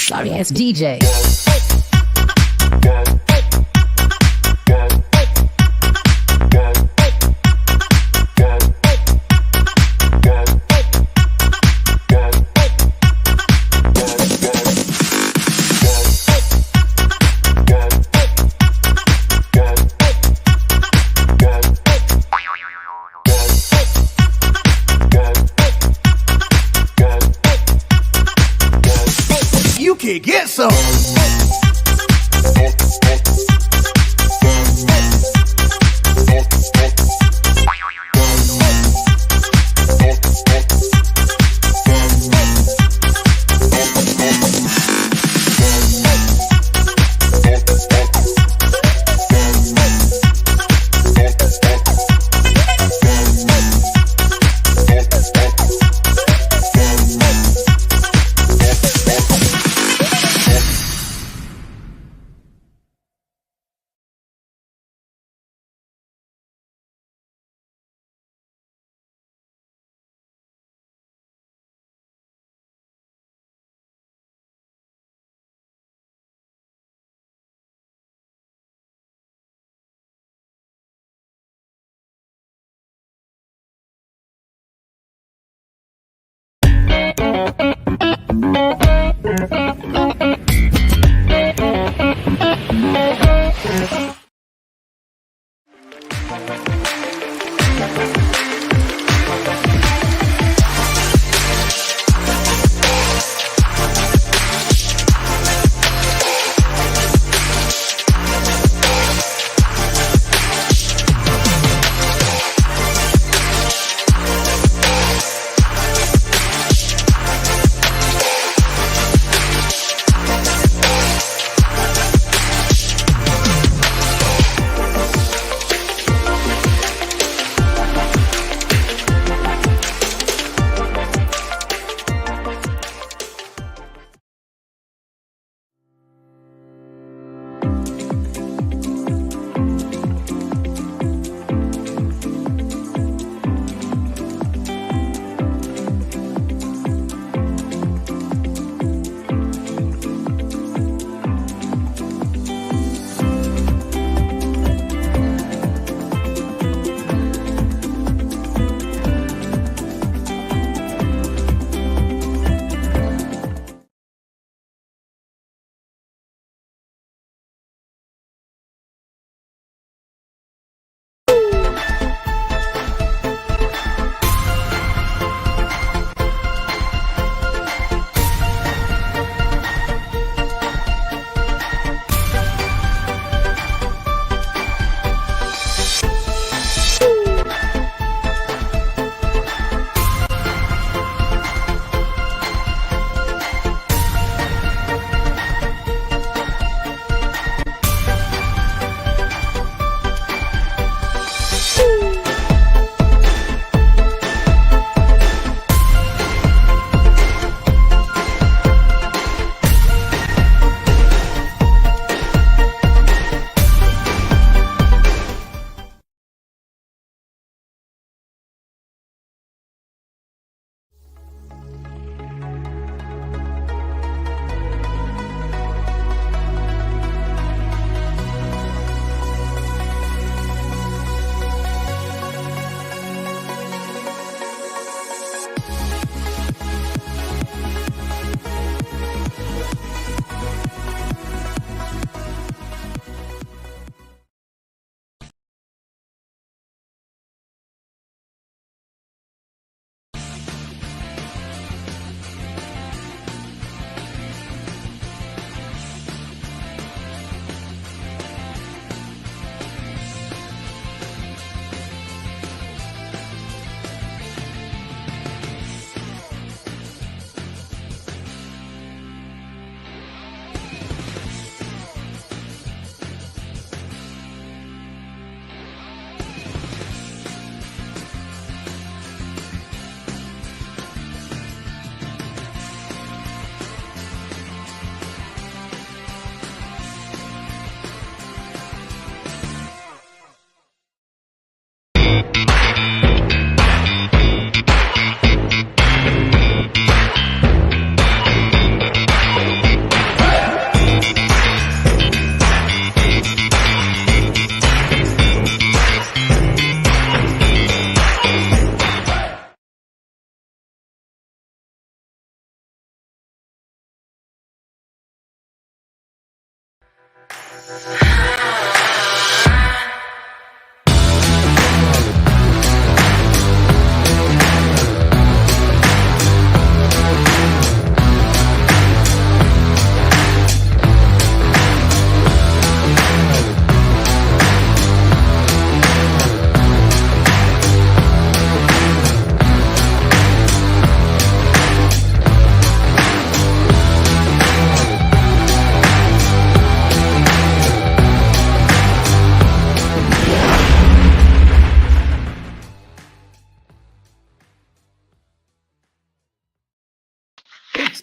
sorry ass DJ. You can get some.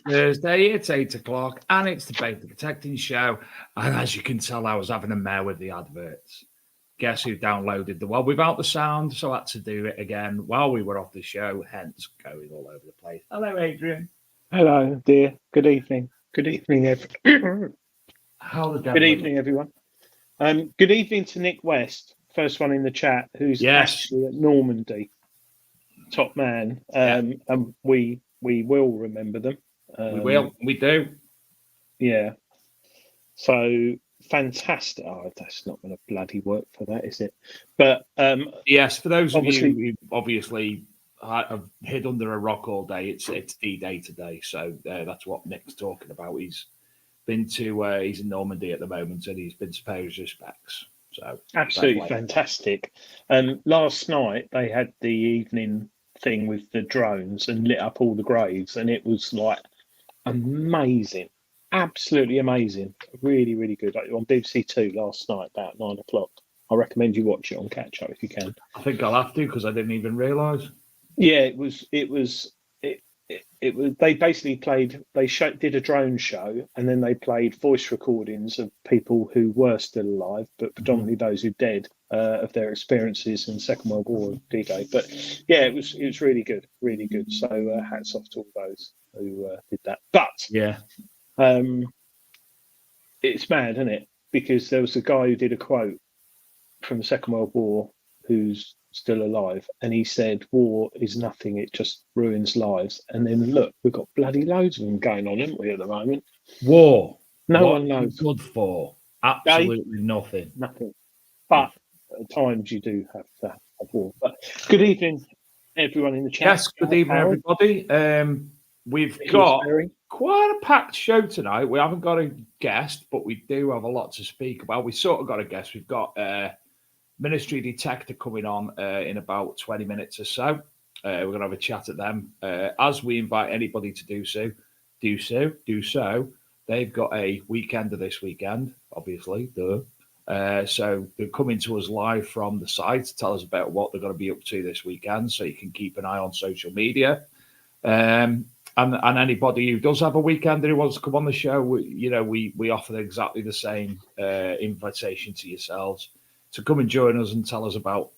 Thursday, it's 8 o'clock, and it's the Beta Protecting Show. And as you can tell, I was having a mare with the adverts. Guess who downloaded the one without the sound? So I had to do it again while we were off the show, hence going all over the place. Hello, Adrian. Hello, dear. Good evening. Good evening, everyone. Good evening, everyone. Good evening to Nick West, first one in the chat, who's actually at Normandy. Top man. And we will remember them. We do. Yeah. So fantastic. Oh, that's not going to bloody work for that, is it? But yes, for those of you who obviously have hid under a rock all day, it's D-Day today. So that's what Nick's talking about. He's been to he's in Normandy at the moment, and he's been to pay his respects. So absolutely fantastic. Last night they had the evening thing with the drones and lit up all the graves, and it was like amazing, absolutely amazing, really, really good. Like on BBC Two last night about 9 o'clock. I recommend you watch it on catch up if you can. I think I'll have to because I didn't even realise. Yeah, it was. They basically played. They did a drone show, and then they played voice recordings of people who were still alive, but predominantly those who dead, of their experiences in the Second World War, D-Day. But yeah, it was really good, really good. So hats off to all those who did that. But yeah, it's mad, isn't it? Because there was a guy who did a quote from the Second World War who's still alive, and he said war is nothing, it just ruins lives. And then look, we've got bloody loads of them going on, haven't we, at the moment? War, no one knows. Good for absolutely nothing. But at times you do have to have war. But good evening everyone in the chat. Yes, good evening everybody. We've got quite a packed show tonight. We haven't got a guest, but we do have a lot to speak about. We sort of got a guest. We've got Ministry Detector coming on in about 20 minutes or so. We're going to have a chat at them. As we invite anybody to do so. They've got a weekender this weekend, obviously. So they're coming to us live from the site to tell us about what they're going to be up to this weekend, so you can keep an eye on social media. And anybody who does have a weekender who wants to come on the show, we offer exactly the same invitation to yourselves to come and join us and tell us about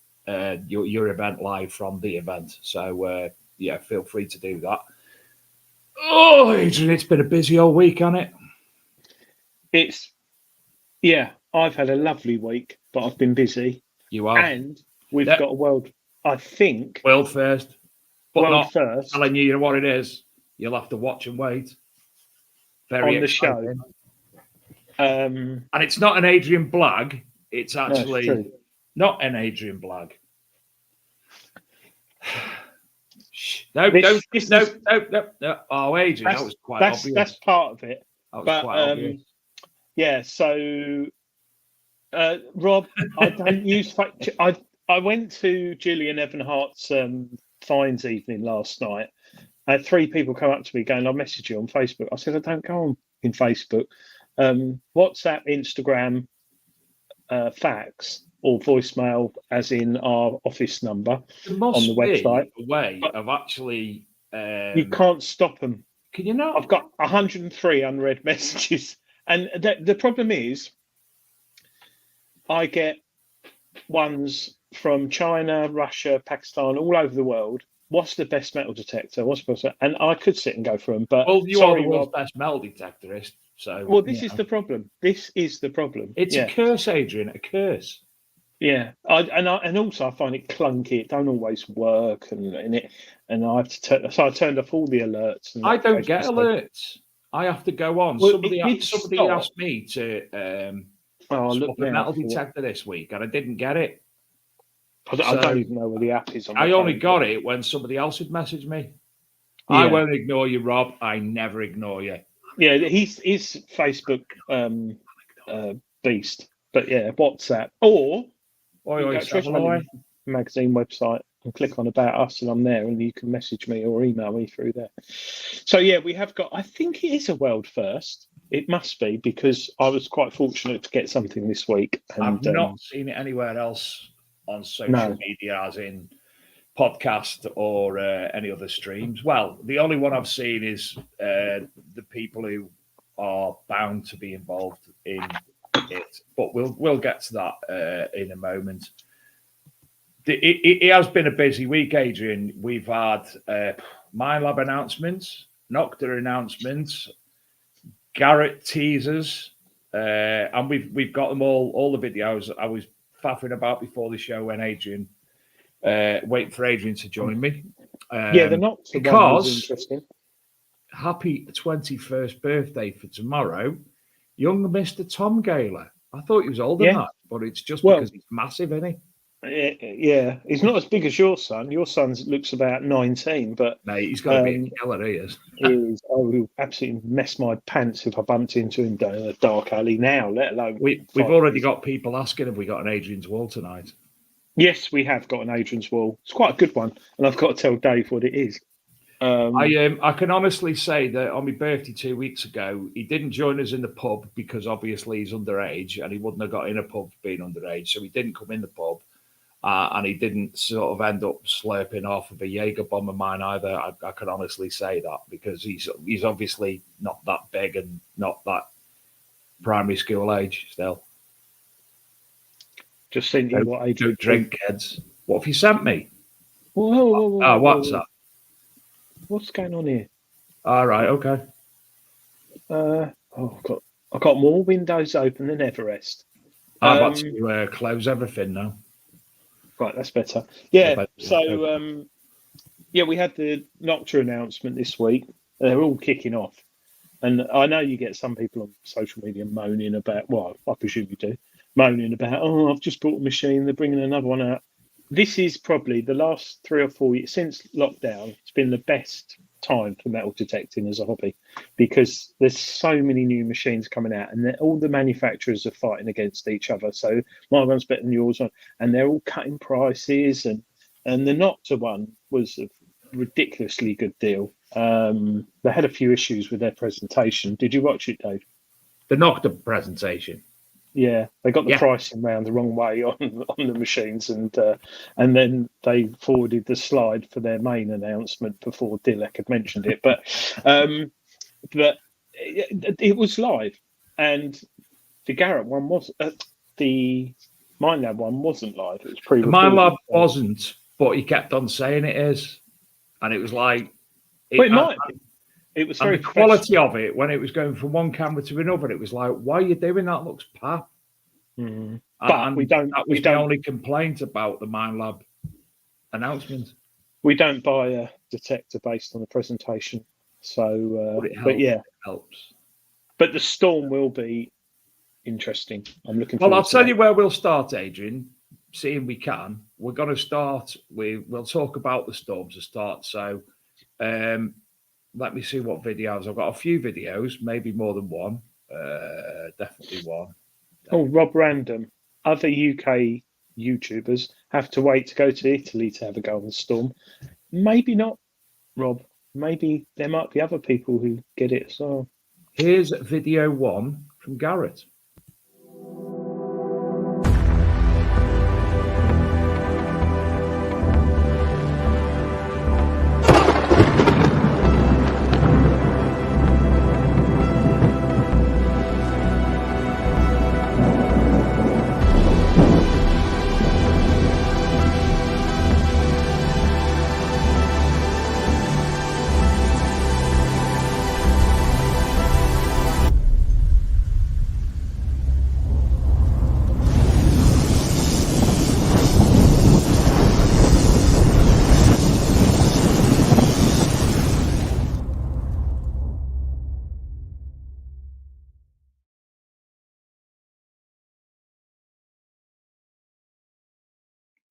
your event live from the event. So, feel free to do that. Oh, Adrian, it's been a busy old week, hasn't it? I've had a lovely week, but I've been busy. You are. And we've got a world first. But world first. Telling you what it is. You'll have to watch and wait. Very on exciting. The show. And it's not an Adrian blag. It's actually not an Adrian blag. No. Oh, Adrian, that was quite obvious. That's part of it. That was quite obvious. Yeah, so Rob, I don't use I went to Julian Evanhart's Fines evening last night. I had 3 people come up to me going, I'll message you on Facebook. I said, I don't go on in Facebook. WhatsApp, Instagram, fax or voicemail, as in our office number on the website. A way of actually... you can't stop them. Can you not? I've got 103 unread messages. And the problem is, I get ones from China, Russia, Pakistan, all over the world. What's the best metal detector? And I could sit and go through them, but you are the world's best metal detectorist. So this is the problem. This is the problem. It's a curse, Adrian. A curse. Yeah, and also I find it clunky. It don't always work, and I have to so I turned off all the alerts. And I don't get alerts. I have to go on. Somebody asked me to Oh, look the now. metal detector this week, and I didn't get it. I don't even know where the app is on my I only phone. got it when somebody else had messaged me. Yeah. I won't ignore you, Rob. I never ignore you. Yeah, he's Facebook beast. But yeah, WhatsApp. Or you go to Treasure Hunting magazine website and click on About Us, and I'm there, and you can message me or email me through there. So yeah, we have got, I think it is a world first. It must be, because I was quite fortunate to get something this week. And, I've not seen it anywhere else on social media, as in podcast or any other streams. Well, the only one I've seen is the people who are bound to be involved in it, but we'll get to that in a moment. It has been a busy week, Adrian. We've had Minelab announcements, Nokta announcements, Garrett teasers, and we've got them all the videos I was faffing about before the show when Adrian waiting for Adrian to join me. The Nokta because one was interesting. Happy 21st birthday for tomorrow, young Mr. Tom Gaylor. I thought he was older than that, but it's just because he's massive, isn't he? Yeah, he's not as big as your son. Your son looks about 19, but mate, he's got to be a killer. He is. I will absolutely mess my pants if I bumped into him down a dark alley now. Let alone we've already got people asking if we got an Adrian's Wall tonight. Yes, we have got an Adrian's Wall. It's quite a good one, and I've got to tell Dave what it is. I can honestly say that on my birthday 2 weeks ago, he didn't join us in the pub because obviously he's underage, and he wouldn't have got in a pub being underage, so he didn't come in the pub. And he didn't sort of end up slurping off of a Jaeger bomb of mine either. I can honestly say that, because he's obviously not that big and not that primary school age still. Just sent you what age. Don't drink, kids. What have you sent me? Whoa, what's that? What's going on here? All right, okay. I've got more windows open than Everest. I've got to close everything now. Right, that's better. Yeah, so we had the Nokta announcement this week. They're all kicking off. And I know you get some people on social media moaning about, well, I presume you do, moaning about, I've just bought a machine, they're bringing another one out. This is probably the last 3 or 4 years, since lockdown, it's been the best time for metal detecting as a hobby, because there's so many new machines coming out, and all the manufacturers are fighting against each other. So my one's better than yours, and they're all cutting prices. And the Nokta one was a ridiculously good deal. They had a few issues with their presentation. Did you watch it, Dave? The Nokta presentation. Yeah, they got the pricing round the wrong way on the machines, and then they forwarded the slide for their main announcement before Dilek had mentioned it. But it was live, and the Garrett one was the Minelab one wasn't live. It was pre-recorded. The Minelab wasn't, but he kept on saying it is, and it was like it might be. It was very the quality of it when it was going from one camera to another. It was like, why are you doing that? Looks pap. Mm-hmm. But we don't. That was the only complaint about the Minelab announcement. We don't buy a detector based on the presentation, so it helps. But the storm will be interesting. I'm looking. Well, I'll tell you where we'll start, Adrian. Seeing we can, we're going to start. We'll talk about the storms to start. So. Let me see what videos. I've got a few videos, maybe more than one. Definitely one. Oh, Rob Random. Other UK YouTubers have to wait to go to Italy to have a go on the storm. Maybe not, Rob. Maybe there might be other people who get it as well. Here's video 1 from Garrett.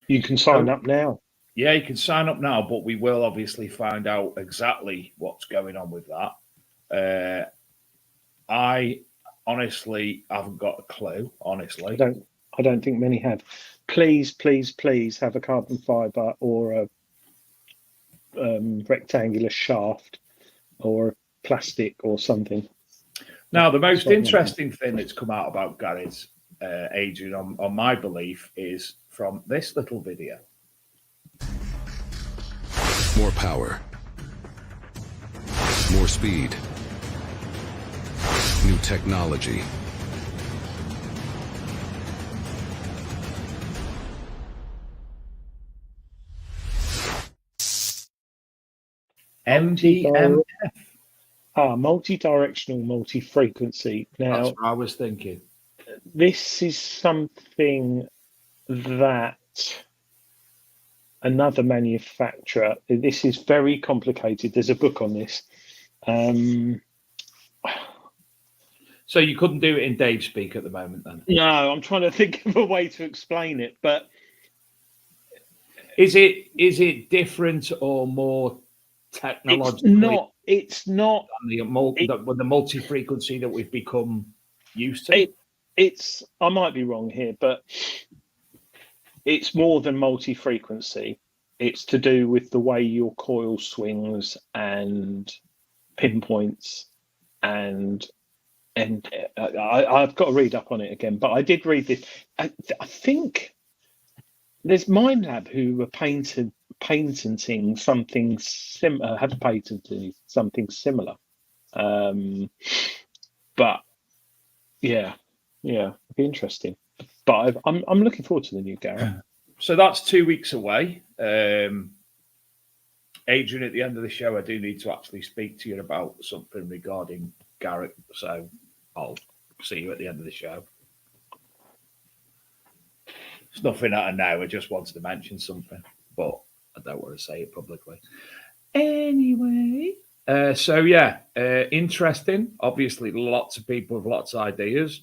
You can sign up now. Yeah, you can sign up now, but we will obviously find out exactly what's going on with that. I honestly haven't got a clue. Honestly, I don't think many have. Please, please, please have a carbon fibre or a rectangular shaft or plastic or something. Now, the most interesting thing that's come out about Garrett's, Adrian, on my belief, is from this little video. More power. More speed. New technology. MDMF. Multi-directional, multi-frequency. Now, that's what I was thinking. This is something that another manufacturer. This is very complicated. There's a book on this. So you couldn't do it in Dave speak at the moment, then? No, I'm trying to think of a way to explain it. But is it different or more technological? It's not the multi-frequency that we've become used to. I might be wrong here, but it's more than multi-frequency. It's to do with the way your coil swings and pinpoints, and I've got to read up on it again. But I did read this. I think there's Minelab who are patenting something similar. Have patented something similar. But yeah, it'd be interesting. But I'm looking forward to the new Garrett. So that's 2 weeks away. Adrian, at the end of the show, I do need to actually speak to you about something regarding Garrett. So I'll see you at the end of the show. It's nothing that I know. I just wanted to mention something, but I don't want to say it publicly. Anyway, interesting. Obviously, lots of people with lots of ideas.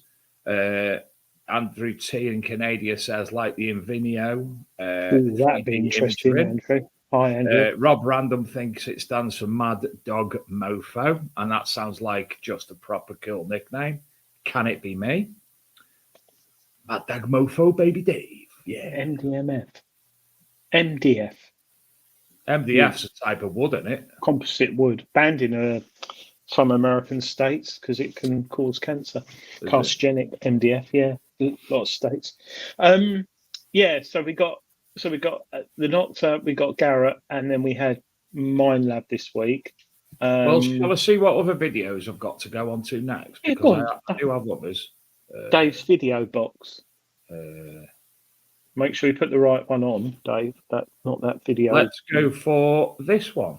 Andrew T in Canada says, like the Invinio. That'd be interesting, Andrew. Hi, Andrew. Rob Random thinks it stands for Mad Dog Mofo, and that sounds like just a proper cool nickname. Can it be me? Mad Dog Mofo, baby Dave. Yeah. MDF's a type of wood, isn't it? Composite wood, banned in some American states because it can cause cancer. Carcinogenic MDF, yeah, a lot of states. So we got the Nokta, we got Garrett, and then we had Minelab this week. Well, shall I see what other videos I've got to go on to next? Because I do have others. Dave's video box. Make sure you put the right one on, Dave. Not that video. Let's go for this one.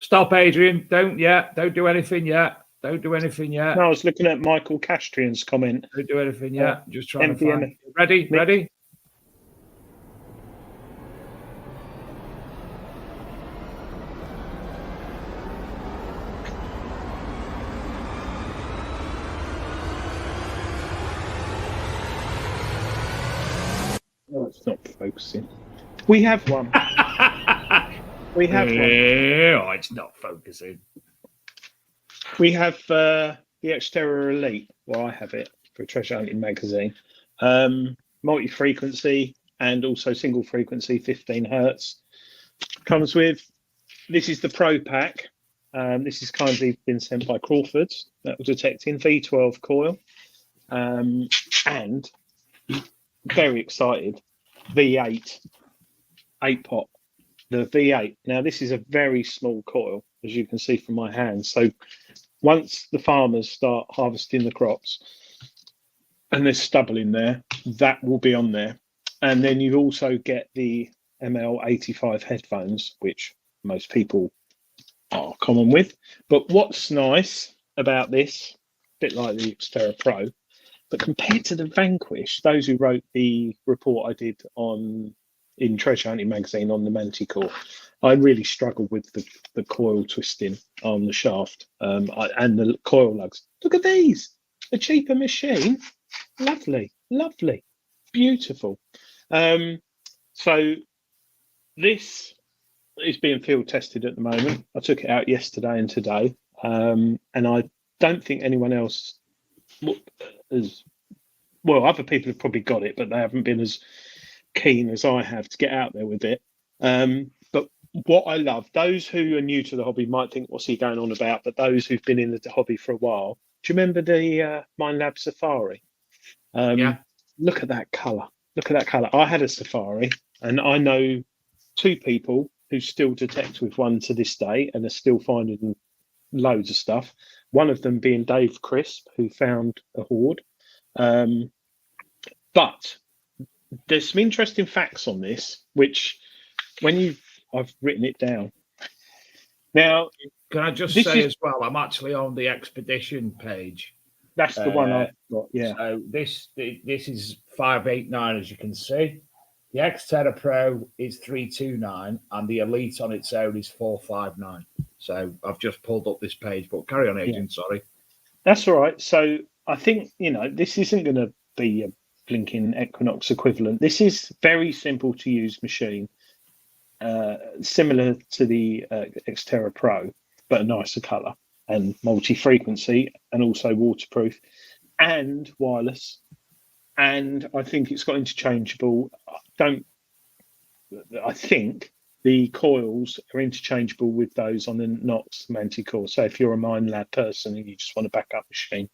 Stop, Adrian. Don't do anything yet. Don't do anything yet. No, I was looking at Michael Castrian's comment. Don't do anything yet. Just trying MDMF. to find. Ready? it's not focusing. We have one. We have one. Oh, it's not focusing. We have the Xterra Elite. Well, I have it for Treasure Hunting magazine. Multi-frequency and also single frequency, 15 hertz. Comes with, this is the Pro Pack. This is kindly been sent by Crawford's. That was detecting V12 coil. And very excited, V8, 8-pot. The V8. Now, this is a very small coil, as you can see from my hands. So once the farmers start harvesting the crops and there's stubble in there, that will be on there. And then you also get the ML85 headphones, which most people are common with. But what's nice about this, a bit like the Xterra Pro, but compared to the Vanquish, those who wrote the report I did in Treasure Hunting magazine on the Manticore, I really struggled with the coil twisting on the shaft and the coil lugs. Look at these, a cheaper machine. Lovely, beautiful. So this is being field tested at the moment. I took it out yesterday and today, and I don't think anyone else has. Well, other people have probably got it, but they haven't been as keen as I have to get out there with it. But what I love, those who are new to the hobby might think, what's he going on about? But those who've been in the hobby for a while, do you remember the Minelab Safari? Yeah. Look at that colour. Look at that colour. I had a Safari, and I know 2 people who still detect with one to this day and are still finding loads of stuff. One of them being Dave Crisp, who found a hoard. But there's some interesting facts on this, which I've written it down. Now, can I just say as well, I'm actually on the expedition page. That's the one I've got, yeah. So this is 589, as you can see. The Xterra Pro is 329, and the Elite on its own is 459. So I've just pulled up this page, but carry on, Adrian, sorry. That's all right. So I think, this isn't going to be a blinking Equinox equivalent. This is very simple to use machine, similar to the Xterra Pro, but a nicer colour and multi-frequency and also waterproof and wireless. And I think it's got interchangeable. I think the coils are interchangeable with those on the Nox Manticore. So if you're a Minelab person and you just want a backup machine,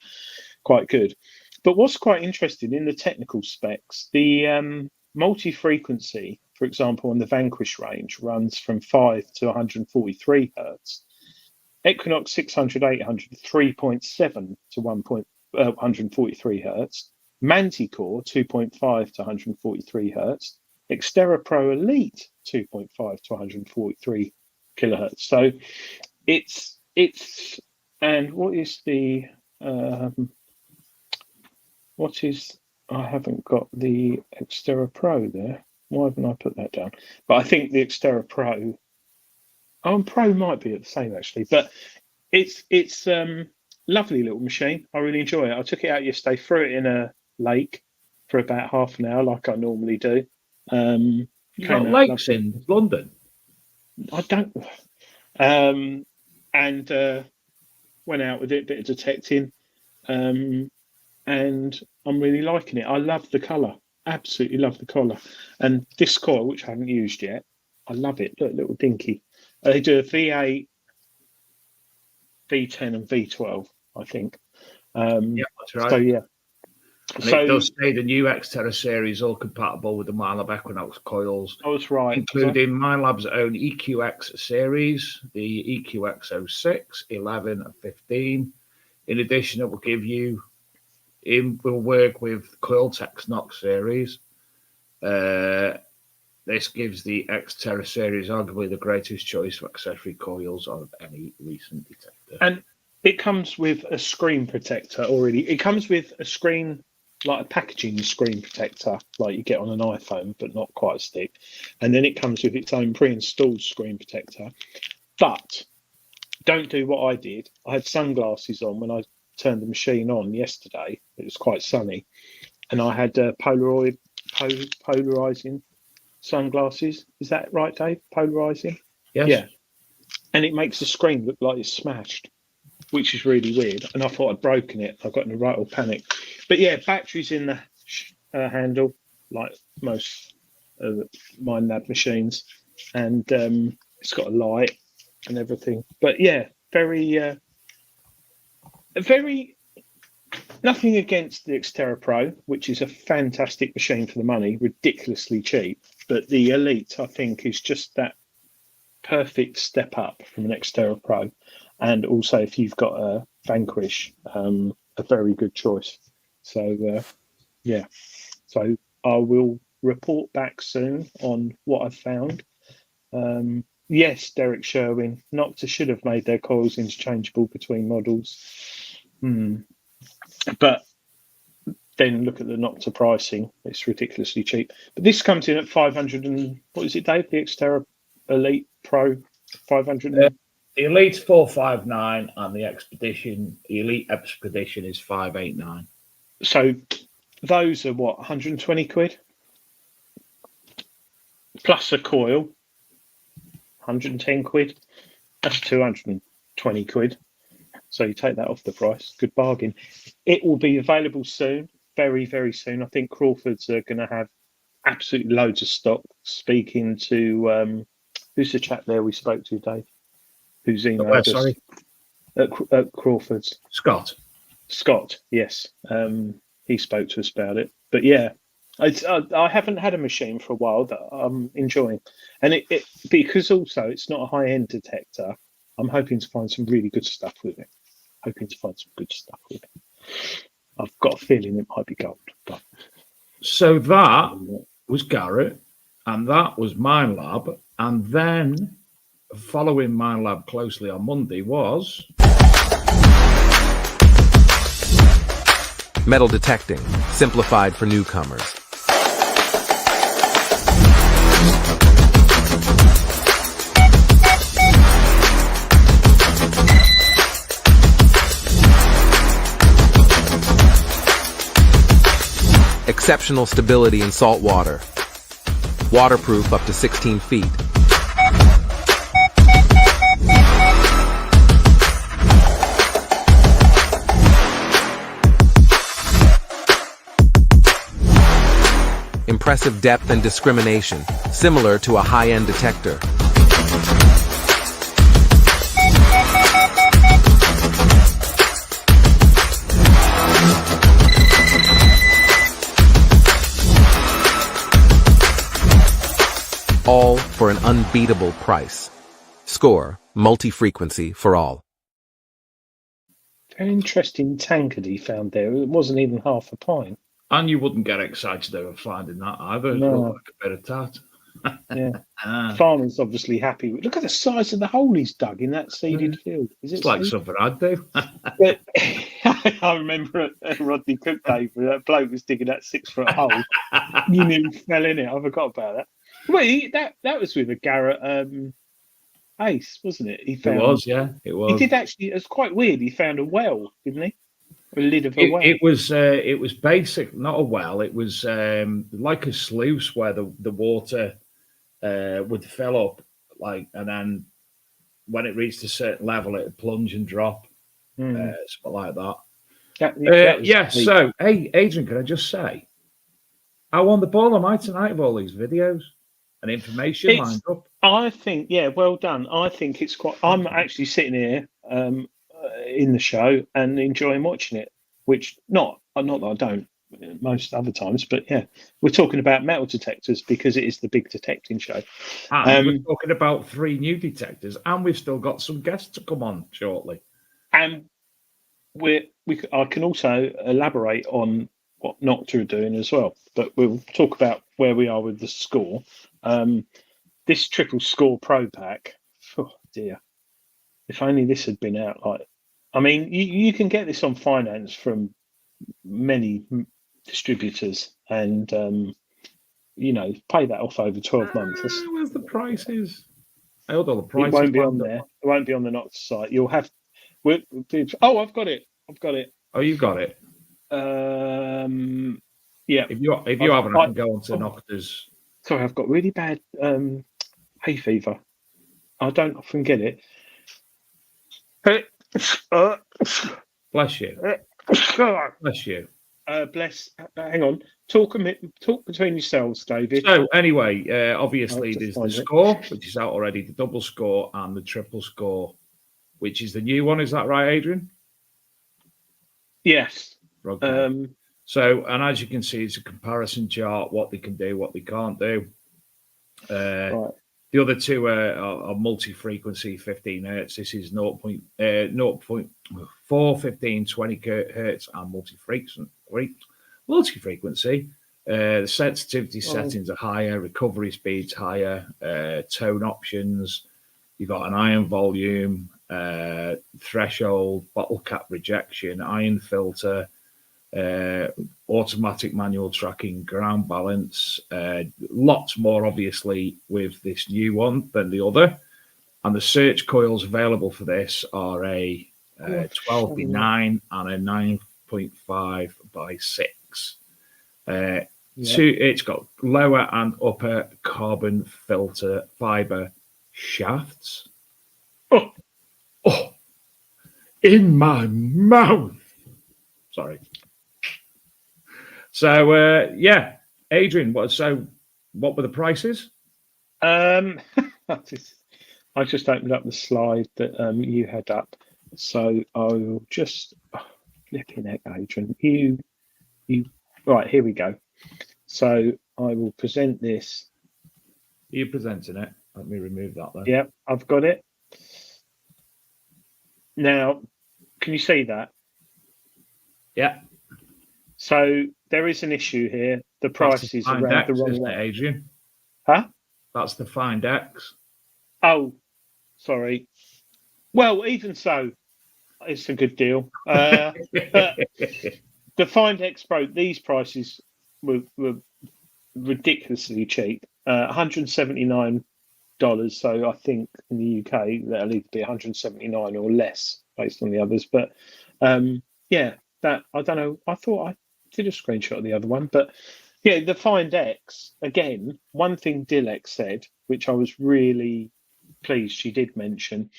quite good. But what's quite interesting in the technical specs, the multi-frequency, for example, on the Vanquish range runs from 5 to 143 hertz. Equinox 600, 800, 3.7 to 143 hertz. Manticore 2.5 to 143 hertz. Xterra Pro Elite 2.5 to 143 kilohertz. So it's and what is the I haven't got the Xterra Pro there. Why haven't I put that down? But I think the Xterra Pro, Pro might be the same actually, but it's lovely little machine. I really enjoy it. I took it out yesterday, threw it in a lake for about half an hour, like I normally do. You got lakes in London? I don't. And went out with it, bit of detecting, and I'm really liking it. I love the colour, absolutely love the colour. And this coil, which I haven't used yet, I love it. Look, little dinky. They do a V8, V10, and V12, I think. Yeah, that's right. So yeah. And it does say the new Xterra series all compatible with the Minelab Equinox coils. I was right. Including Minelab's own EQX series, the EQX06, 11, and 15. In addition, it will give you, it will work with Coiltech's Nox series. This gives the Xterra series arguably the greatest choice of accessory coils of any recent detector. And it comes with a screen protector already. It comes with a screen, like a packaging screen protector, like you get on an iPhone, but not quite as thick. And then it comes with its own pre-installed screen protector. But don't do what I did. I had sunglasses on when I turned the machine on yesterday. It was quite sunny. And I had Polaroid polarizing sunglasses. Is that right, Dave? Polarizing? Yes. Yeah. And it makes the screen look like it's smashed, which is really weird. And I thought I'd broken it. I got in a right old panic. But yeah, batteries in the handle, like most Minelab machines. And it's got a light and everything. But yeah, very, nothing against the Xterra Pro, which is a fantastic machine for the money, ridiculously cheap. But the Elite, I think, is just that perfect step up from an Xterra Pro. And also, if you've got a Vanquish, a very good choice. So, yeah. So I will report back soon on what I've found. Yes, Derek Sherwin, Nokta should have made their coils interchangeable between models. But then look at the Nokta pricing; it's ridiculously cheap. But this comes in at 500 and what is it, Dave? The Xterra Elite Pro 500. The Elite's 459, and the Elite Expedition is 589. So those are what, 120 quid plus a coil, 110 quid. That's 220 quid. So you take that off the price. Good bargain. It will be available soon, very, very soon. I think Crawford's are going to have absolutely loads of stock. Speaking to, who's the chap there we spoke to, Dave? Who's emailed us? Sorry. At Crawford's. Scott, yes. He spoke to us about it. But yeah, I haven't had a machine for a while that I'm enjoying. And it because also it's not a high-end detector, I'm hoping to find some really good stuff with it. I've got a feeling it might be gold. But so that was Garrett, and that was Minelab, and then following Minelab closely on Monday was metal detecting, simplified for newcomers. Exceptional stability in salt water. Waterproof up to 16 feet. Impressive depth and discrimination, similar to a high-end detector. All for an unbeatable price. Score, multi-frequency for all. very interesting tankard he found there. It wasn't even half a pint. And you wouldn't get excited over finding that either. It No. looked like a bit of tat. Yeah. Farmer's obviously happy. Look at the size of the hole he's dug in that seeded field. Is it It's like seeded? something I'd do. But I remember at Rodney Cook Day, where that bloke was digging that 6 foot hole. You knew he fell in it. I forgot about that. Wait, that was with a Garrett Ace, wasn't it? He found, It was, yeah. It was. He did actually. It was quite weird. He found a well, didn't he? A lid of a well. It was basic, not a well. It was like a sluice where the water would fill up, and then when it reached a certain level, it would plunge and drop, something like that. That was Yeah. neat. So, hey, Adrian, can I just say, how on the ball am I tonight of all these videos and information lined up? I think, yeah, well done. I think it's quite. I'm actually sitting here in the show and enjoying watching it, which not that I don't most other times, but yeah, we're talking about metal detectors because it is the big detecting show. And we're talking about 3 new detectors, and we've still got some guests to come on shortly. And I can also elaborate on what Nokta are doing as well, but we'll talk about where we are with the score. This triple score pro pack, oh dear, if only this had been out. I mean, you can get this on finance from many distributors and, pay that off over 12 months. Where's the prices? I hold all the It prices. won't be on there. It won't be on the Nokta site. You'll have. Oh, I've got it. Oh, you got it. Yeah. If you haven't, I can go on to Nokta's. Sorry, I've got really bad hay fever. I don't often get it. Bless you. Bless you. Bless. Hang on. Talk between yourselves, David. So anyway, obviously I'll there's just the find it. score, which is out already, the double score and the triple score, which is the new one. Is that right, Adrian? Yes. Okay. So, and as you can see, it's a comparison chart, what they can do, what they can't do. Right. The other two are multi-frequency, 15 hertz. This is 0.4, 15, 20 hertz and multi-frequency. The sensitivity settings are higher, recovery speeds higher, tone options. You've got an iron volume, threshold, bottle cap rejection, iron filter, automatic manual tracking, ground balance, lots more obviously with this new one than the other. And the search coils available for this are a 12 by 9 and a 9.5 by 6. It's got lower and upper carbon filter fiber shafts. Oh, in my mouth. Sorry. So yeah, Adrian, what were the prices? I just opened up the slide that you had up, so I will just flipping it, Adrian. You right, here we go. So I will present this. Are you presenting it? Let me remove that then. Yeah, I've got it. Now, can you see that? Yeah. So there is an issue here. The price is around the wrong way. Adrian. Huh? That's the Find X. Oh, sorry. Well, even so, it's a good deal. But the Find X Pro, these prices were ridiculously cheap. $179. So I think in the UK that'll either be 179 or less based on the others. But yeah, that I don't know. I thought I did a screenshot of the other one, but yeah, the Find X again. One thing Dilek said, which I was really pleased she did mention,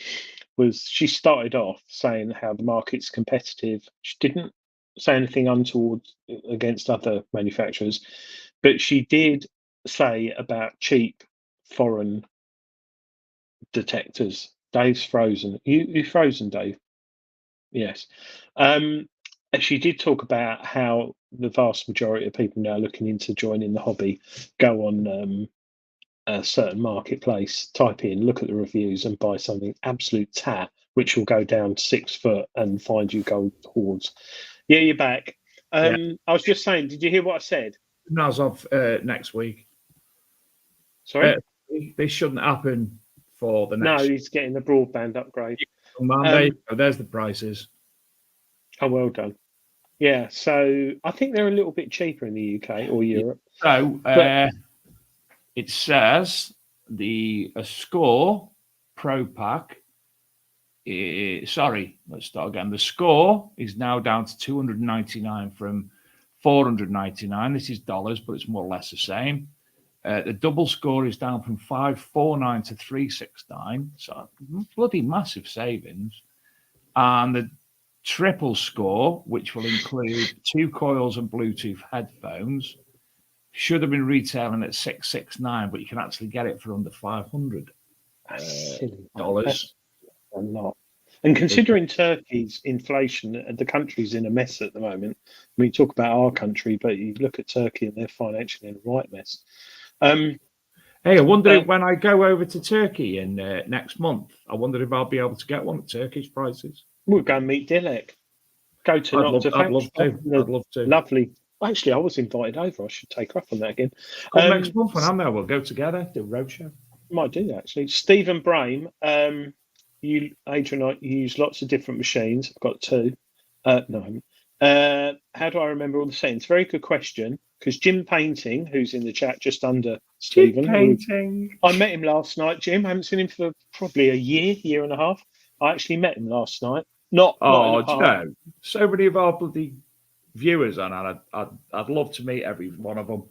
was she started off saying how the market's competitive. She didn't say anything untoward against other manufacturers, but she did say about cheap foreign detectors. Dave's frozen. You frozen, Dave? Yes. She did talk about how the vast majority of people now looking into joining the hobby go on a certain marketplace, type in, look at the reviews, and buy something absolute tat, which will go down 6 foot and find you gold hoards. Yeah, you're back. I was just saying, did you hear what I said? As of next week. Sorry? This shouldn't happen for the next. No, he's getting the broadband upgrade. There's the prices. Oh, well done. Yeah, so I think they're a little bit cheaper in the UK or Europe. So it says the Score Pro Pack. Let's start again. The Score is now down to $299 from $499. This is dollars, but it's more or less the same. The double score is down from $549 to $369. So bloody massive savings. And the triple score, which will include 2 coils and Bluetooth headphones, should have been retailing at $669, but you can actually get it for under $500. That's silly. Dollars. That's a lot. And considering Turkey's inflation, the country's in a mess at the moment. I mean, talk about our country, but you look at Turkey and they're financially in a right mess. Hey, I wonder when I go over to Turkey in next month, I wonder if I'll be able to get one at Turkish prices. We'll go and meet Dilek. Go to Nokta. I'd love to. Lovely. Actually, I was invited over. I should take her up on that again. Next month when I'm there, we'll go together, do a roadshow. Might do that, actually. Stephen Brame, Adrian, I use lots of different machines. I've got 2. No. How do I remember all the settings? Very good question. Because Jim Painting, who's in the chat just under Stephen. I met him last night, Jim. I haven't seen him for probably a year and a half. I actually met him last night. Not do you know, so many of our bloody viewers on, and I'd love to meet every one of them.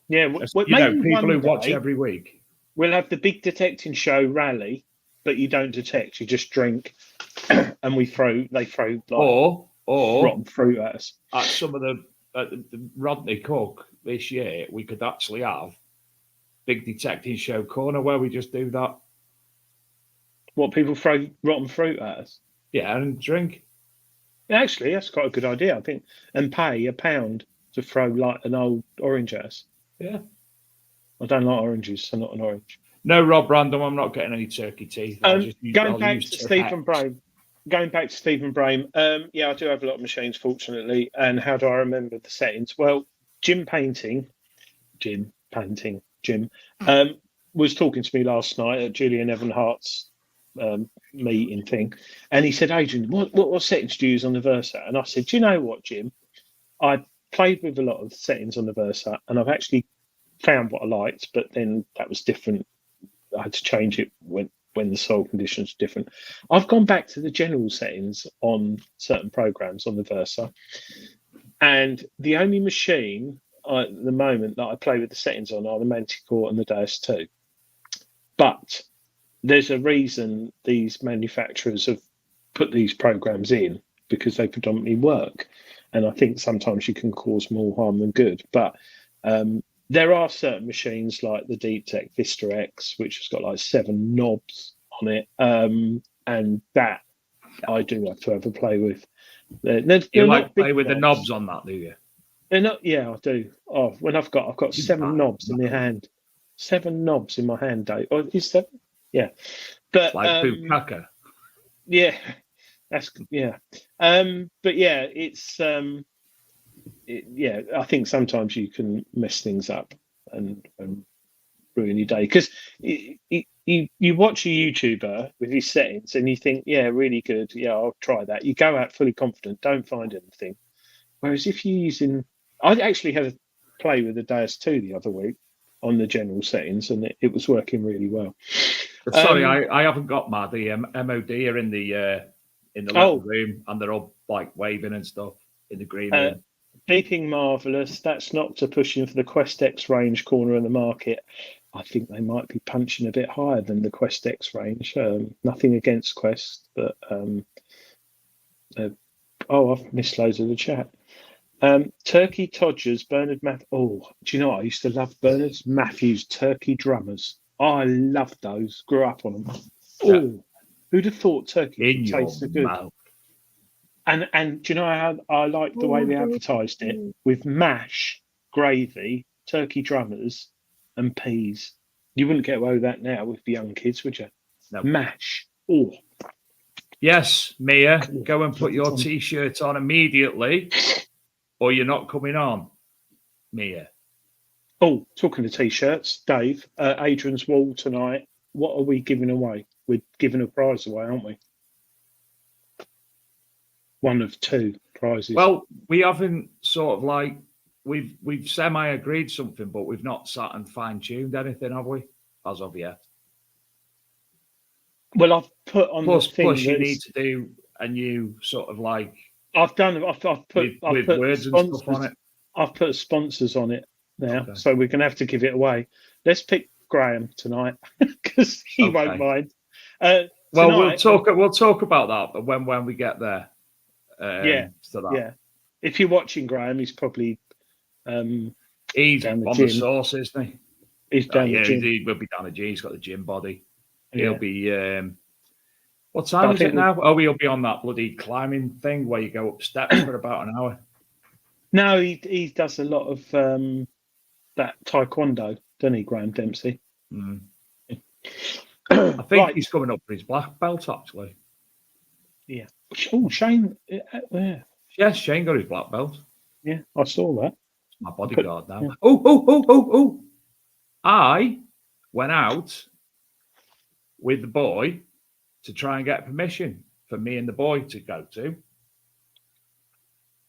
Yeah, People who watch every week. We'll have the big detecting show rally, but you don't detect; you just drink, and they throw like or rotten fruit at us. At some of the Rodney Cook this year, we could actually have big detecting show corner where we just do that. What, people throw rotten fruit at us? Yeah, and drink. Actually, that's quite a good idea, I think. And pay £1 to throw like an old orange at us. Yeah. I don't like oranges, so not an orange. No, Rob Random, I'm not getting any turkey teeth. Going back to Stephen Brame. Yeah, I do have a lot of machines, fortunately. And how do I remember the settings? Well, Jim was talking to me last night at Julian Evan Hart's meeting thing, and he said, Adrian, what settings do you use on the Versa? And I said, do you know what, Jim? I played with a lot of settings on the Versa, and I've actually found what I liked, but then that was different. I had to change it when the soil conditions are different. I've gone back to the general settings on certain programs on the Versa, and the only machine at the moment that I play with the settings on are the Manticore and the Deus 2. But there's a reason these manufacturers have put these programs in, because they predominantly work. And I think sometimes you can cause more harm than good. But there are certain machines like the Deep Tech Vista X, which has got like 7 knobs on it. And that I do have to have a play with. You like play with the knobs on that, do you? They're not. Yeah, I do. Oh, when I've got 7 knobs in my hand. 7 knobs in my hand, Dave. Oh, is 7? Yeah, but like Bukaka. Yeah, that's yeah. But yeah, it's yeah. I think sometimes you can mess things up and ruin your day, because you watch a YouTuber with his settings and you think, yeah, really good. Yeah, I'll try that. You go out fully confident, don't find anything. Whereas if you're using, I actually had a play with the Deus 2 the other week on the general settings, and it was working really well. Sorry, I haven't got the MOD are in the little room, and they're all like waving and stuff in the green room. Beeping marvelous. That's Nokta pushing for the Quest X range corner in the market. I think they might be punching a bit higher than the Quest X range. Nothing against Quest, but I've missed loads of the chat. Turkey Todgers, Bernard Matthews. Oh, do you know what? I used to love Bernard Matthews Turkey drummers. I loved those. Grew up on them. Yeah. Oh, who'd have thought turkey tastes so good? Mouth. And do you know how I liked the way they advertised it with mash, gravy, turkey drummers, and peas? You wouldn't get away with that now with the young kids, would you? No. Mash. Oh. Yes, Mia, go and put your T-shirt on immediately, or you're not coming on, Mia. Oh, talking to T-shirts, Dave, Adrian's wall tonight. What are we giving away? We're giving a prize away, aren't we? One of 2 prizes. Well, we haven't sort of like we've semi-agreed something, but we've not sat and fine-tuned anything, have we? As of yet. Well, I've put on plus you need to do a new sort of like. I've put words and stuff on it. I've put sponsors on it now, okay. So we're going to have to give it away. Let's pick Graham tonight because he won't mind. Well, we'll talk about that when we get there. Yeah. If you're watching Graham, he's probably he's on the sauce, isn't he? He's down the gym. He will be down the gym. He's got the gym body. Yeah. He'll be. What time is it now? Oh, he'll be on that bloody climbing thing where you go up steps for about an hour. No, he does a lot of that taekwondo, doesn't he, Graham Dempsey? Mm. I think he's coming up for his black belt, actually. Yeah. Oh, Shane. Yeah. Yes, Shane got his black belt. Yeah, I saw that. It's my bodyguard now. Yeah. Oh. I went out with the boy to try and get permission for me and the boy to go to.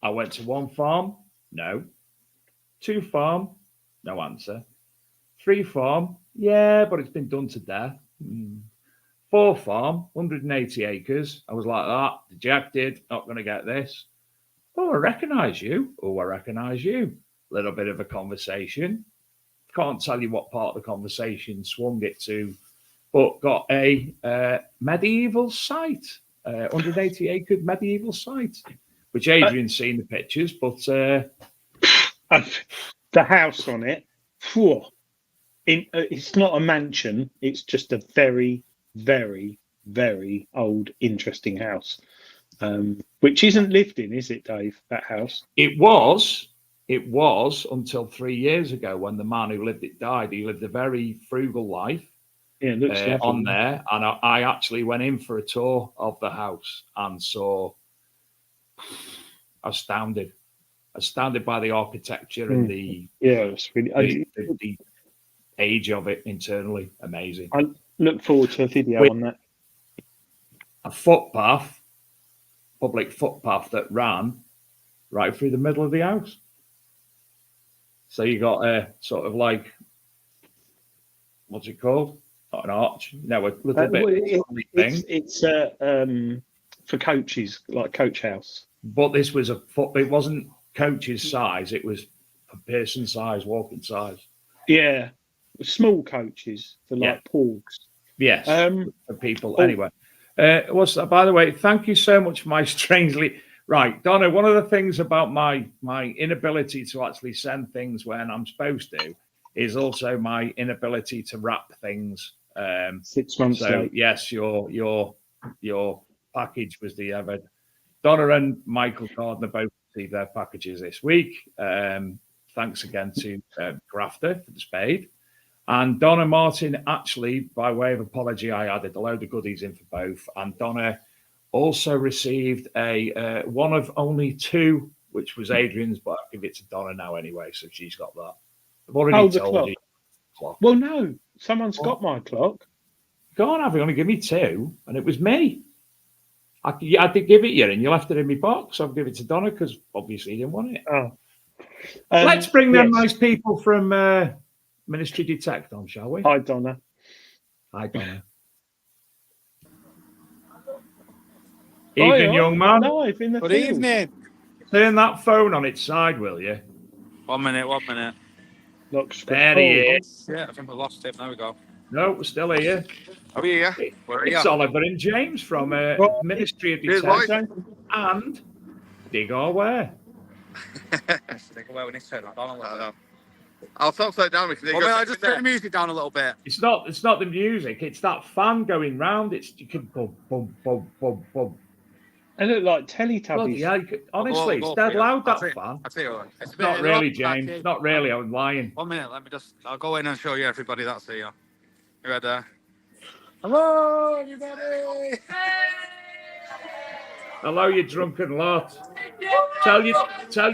I went to 1 farm, no. 2 farm, no answer. 3 farm, yeah, but it's been done to death. 4 farm, 180 acres. I was like that, dejected, not going to get this. Oh, I recognise you. Oh, I recognise you. Little bit of a conversation. Can't tell you what part of the conversation swung it to, but got a medieval site, 180-acre medieval site, which Adrian's seen the pictures, but the house on it, it's not a mansion. It's just a very, very, very old, interesting house, which isn't lived in, is it, Dave? That house? It was until 3 years ago when the man who lived it died. He lived a very frugal life. Yeah, it looks lovely on there, and I actually went in for a tour of the house and saw, astounded by the architecture and the it's really the age of it internally. Amazing. I look forward to a video on that. A footpath, public footpath that ran right through the middle of the house. So you got a sort of like, what's it called? Not an arch. No, a little bit thing. It's for coaches, like coach house. But this was it wasn't coach's size. It was a person size, walking size. Yeah, small coaches for like porgs. Yes, for people. Anyway, what's that? By the way, thank you so much for my strangely. Right, Donna, one of the things about my inability to actually send things when I'm supposed to is also my inability to wrap things. 6 months late. Yes, your package was delivered. Donna and Michael Gardner both received their packages this week. Thanks again to Grafter for the spade. And Donna Martin, actually, by way of apology, I added a load of goodies in for both. And Donna also received a one of only two, which was Adrian's, but I'll give it to Donna now anyway, so she's got that. I've already told clock. you. Clock. Well, no, someone's got my clock. Go on, only give me two, and it was me. I did give it you, and you left it in my box. I'll give it to Donna because obviously you didn't want it. Oh. Let's bring them nice people from Ministry Detect on, shall we? Hi, Donna. Hi, Donna. Evening, young man. Live in the Good field. evening. Turn that phone on its side, will you? 1 minute. Looks There he is. Yeah, I think we lost it. There we go. No, we're still here. Are we here? Where are you? It's Oliver and James from Ministry of Detect and Dig Our Ware. Stick away when it's turned on. I'll slow down because I just turn the music down a little bit. It's not the music. It's that fan going round. You can boom, boom, boom, boom, boom. They look like Teletubbies. Yeah, honestly, it's dead loud, that fan. I'll tell you what. It's Not really, James. Not really. I'm lying. 1 minute. I'll go in and show you everybody that's here. You ready? Hello, everybody. Hello, you drunken lot. Tell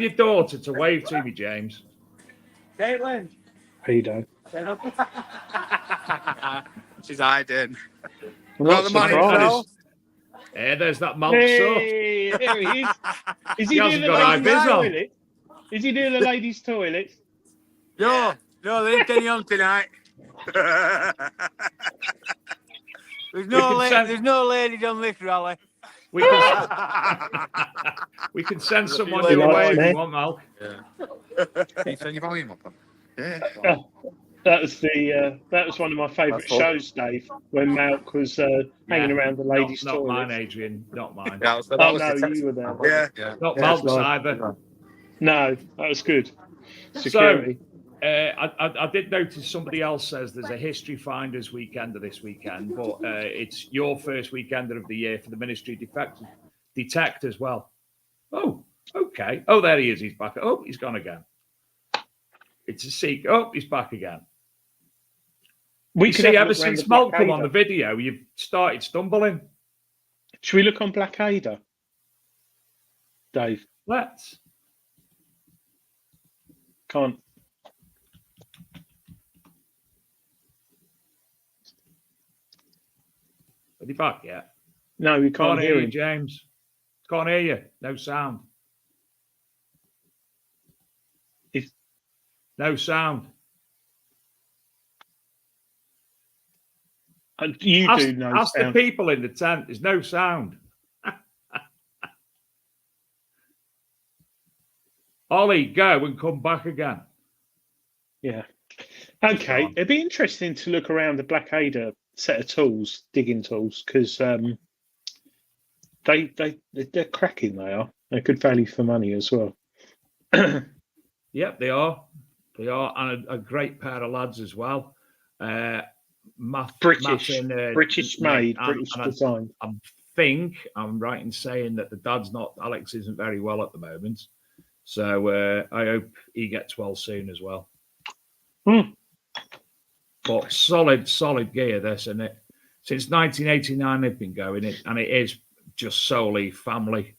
your daughter to wave to me, James. Caitlin. Pedo. She's hiding. Well, the money himself. Yeah, there's that monk Hey, there he is. Is he doing the ladies' toilet? Is he doing the ladies' toilet? No, they ain't getting on tonight. There's no ladies on this rally. We can send someone your way if you want, Mal. Yeah. Can you turn your volume up? Yeah. That was one of my favourite shows, Dave, when Malk was hanging around the ladies' toilet. Not mine, Adrian. Not mine. You were there. Yeah. Not Malk's either. No, that was good. Security. So, I did notice somebody else says there's a History Finders weekender this weekend, but it's your first weekender of the year for the Ministry Detect as well. Oh, okay. Oh, there he is. He's back. Oh, he's gone again. It's a secret. Oh, he's back again. We see ever since Malcolm on the video, you've started stumbling. Should we look on Blackadder, Dave? Let's. Can't. Are you back yet? No, we can't hear you, him. James. Can't hear you. No sound. No sound. Ask the people in the tent. There's no sound. Ollie, go and come back again. Yeah. Okay. on. It'd be interesting to look around the Blackadder set of tools, digging tools, because they're cracking. They are. They're good value for money as well. Yep, they are. They are, and a great pair of lads as well. British made, and British designed. I think I'm right in saying that the dad's not. Alex isn't very well at the moment, so I hope he gets well soon as well. But solid gear, this, and it since 1989 they've been going it, and it is just solely family.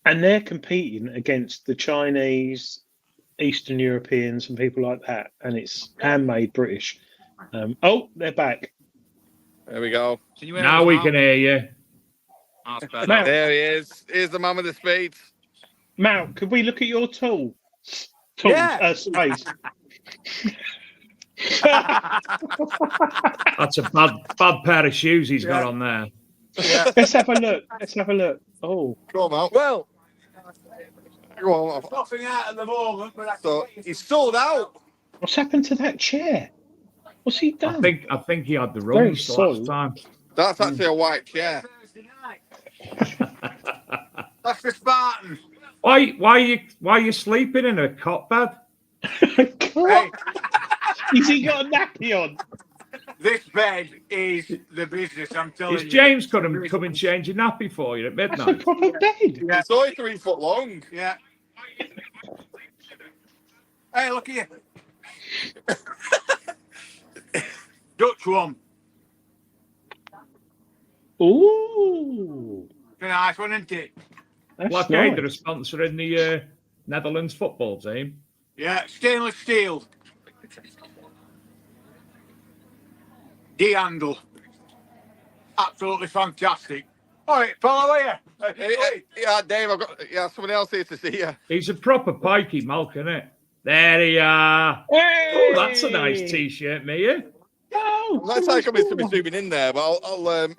And they're competing against the Chinese, Eastern Europeans, and people like that, and it's handmade British. They're back. There we go. Now we can hear you. Mal, There he is. Here's the man with the spades. Mal, could we look at your tool? Space. That's a bad pair of shoes he's got on there. Yeah. Let's have a look. Oh, Go on, Mal. Well, go on. Nothing out at the moment, but So he's sold out. what's happened to that chair? What's he done? I think he had the Very runs the solid. last time. That's actually a white chair. that's the Spartan. Why are you sleeping in a cot bed? Hey, Has he got a nappy on? this bed is the business, I'm telling Is you. James come and change your nappy for you at That's a midnight? proper bed. Yeah. It's only 3 foot long. Yeah. Hey, look here. Dutch one. Ooh, It's a nice one, isn't it? that's Blackadder are nice. sponsoring the Netherlands football team. Yeah, stainless steel. D-handle. Absolutely fantastic. All right, follow here. Yeah, Dave, I've got someone else here to see you. He's a proper pikey, Malk, isn't it? There he are. Hey! Oh, that's a nice t-shirt, Mia. Oh, That's like I'm to be zooming in there, but I'll Up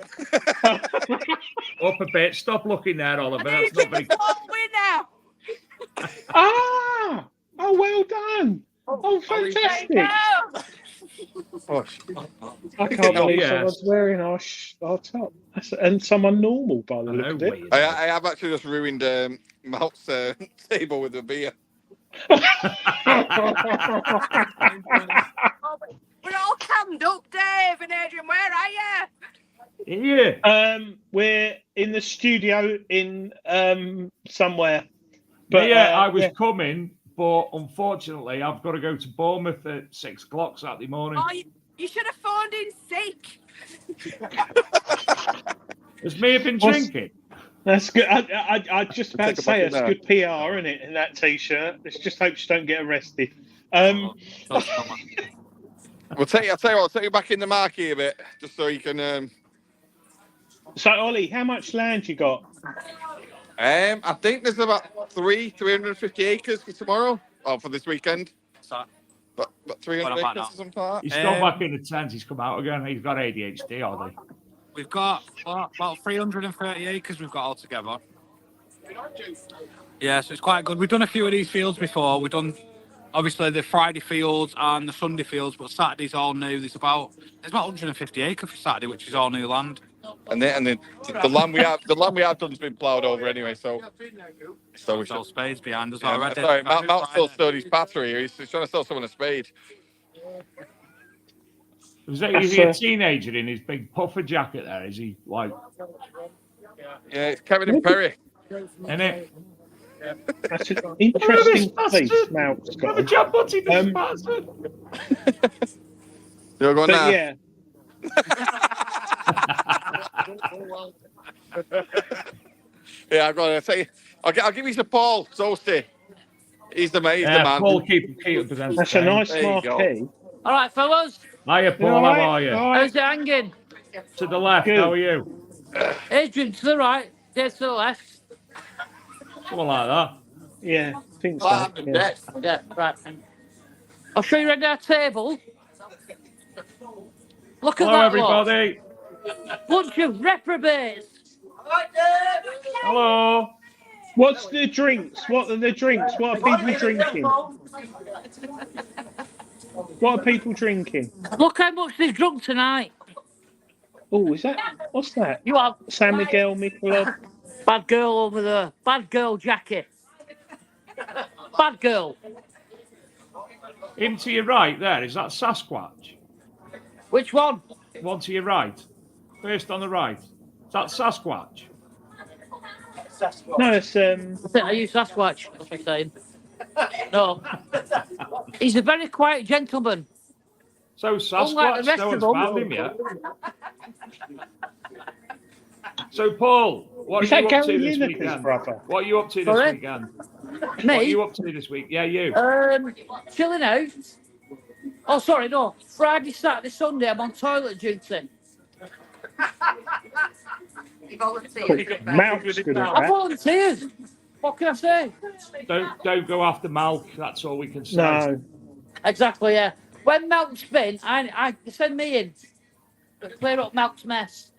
a bit. Stop looking there, Oliver. That's not very. Ah! Oh, well done. Oh, fantastic. I can't believe someone's wearing our top. And someone normal, by the look of it. I have actually just ruined Malt's table with a beer. We're all cammed up, Dave and Adrian. Where are you? Yeah. We're in the studio in somewhere. But I was coming, but unfortunately, I've got to go to Bournemouth at 6 o'clock Saturday morning. Oh, you should have phoned in sick. Has Mia been drinking? That's good. I just about to say Take a it's bucket good PR, isn't it? In that t-shirt. Let's just hope she don't get arrested. I'll tell you what, I'll take you back in the market a bit, just so you can. So Ollie, how much land you got? I think there's about 350 acres for tomorrow, or for this weekend. But 300 acres or something like that. He's gone back in the tent. He's come out again. He's got ADHD, Ollie. We've got about 330 acres we've got altogether. Yeah, so it's quite good. We've done a few of these fields before. We've done, obviously, the Friday fields and the Sunday fields, but Saturday's all new. There's about 150 acres for Saturday, which is all new land. And the land we have done has been ploughed over anyway, so we There's should. all spades behind us Yeah, already. sorry, Matt still stowed his battery here. He's trying to sell someone a spade. Is he a teenager in his big puffer jacket there? Is he like... Yeah, it's Kevin and Perry. Isn't it? That's an interesting piece. Mal's got. What a job, what's he this bastard? You're going now? Yeah. Yeah, I've got to say, I'll give you to Paul Toasty. He's the man. Paul, keep it. That's a nice There you go. marquee. All right, fellas. Hiya, Paul. How are you? How's it hanging? To the left. Good. How are you? Adrian to the right, Dave to the left. Something like that. Yeah, I think so. Yeah. Yeah, right. I'll show you around our table. Look at Hello, that everybody. lot. Bunch of reprobates. Hello. What's the drinks? What are the drinks? What are people drinking? What are people drinking? Look how much they've drunk tonight. Oh, is that? What's that? You have San Miguel, Michelob. bad girl over there. Bad girl, Jackie. Bad girl. Him to your right there, is that Sasquatch? Which one? One to your right. First on the right. Is that Sasquatch? No, it's Are you Sasquatch? That's what I'm saying. No. He's a very quiet gentleman. So Unlike the Sasquatch, rest no of one's them. found him yet. So Paul, what Is are you that up to Gary this Lineker's weekend? brother? What are you up to this Sorry? weekend? Me? What are you up to this week? Yeah, you. Chilling out. Oh, sorry, no. Friday, Saturday, Sunday, I'm on toilet duty. Mouth's good at I that. volunteered. What can I say? Don't go after Malk. That's all we can say. No. Exactly, yeah. When Malk's been, I send me in to clear up Malk's mess.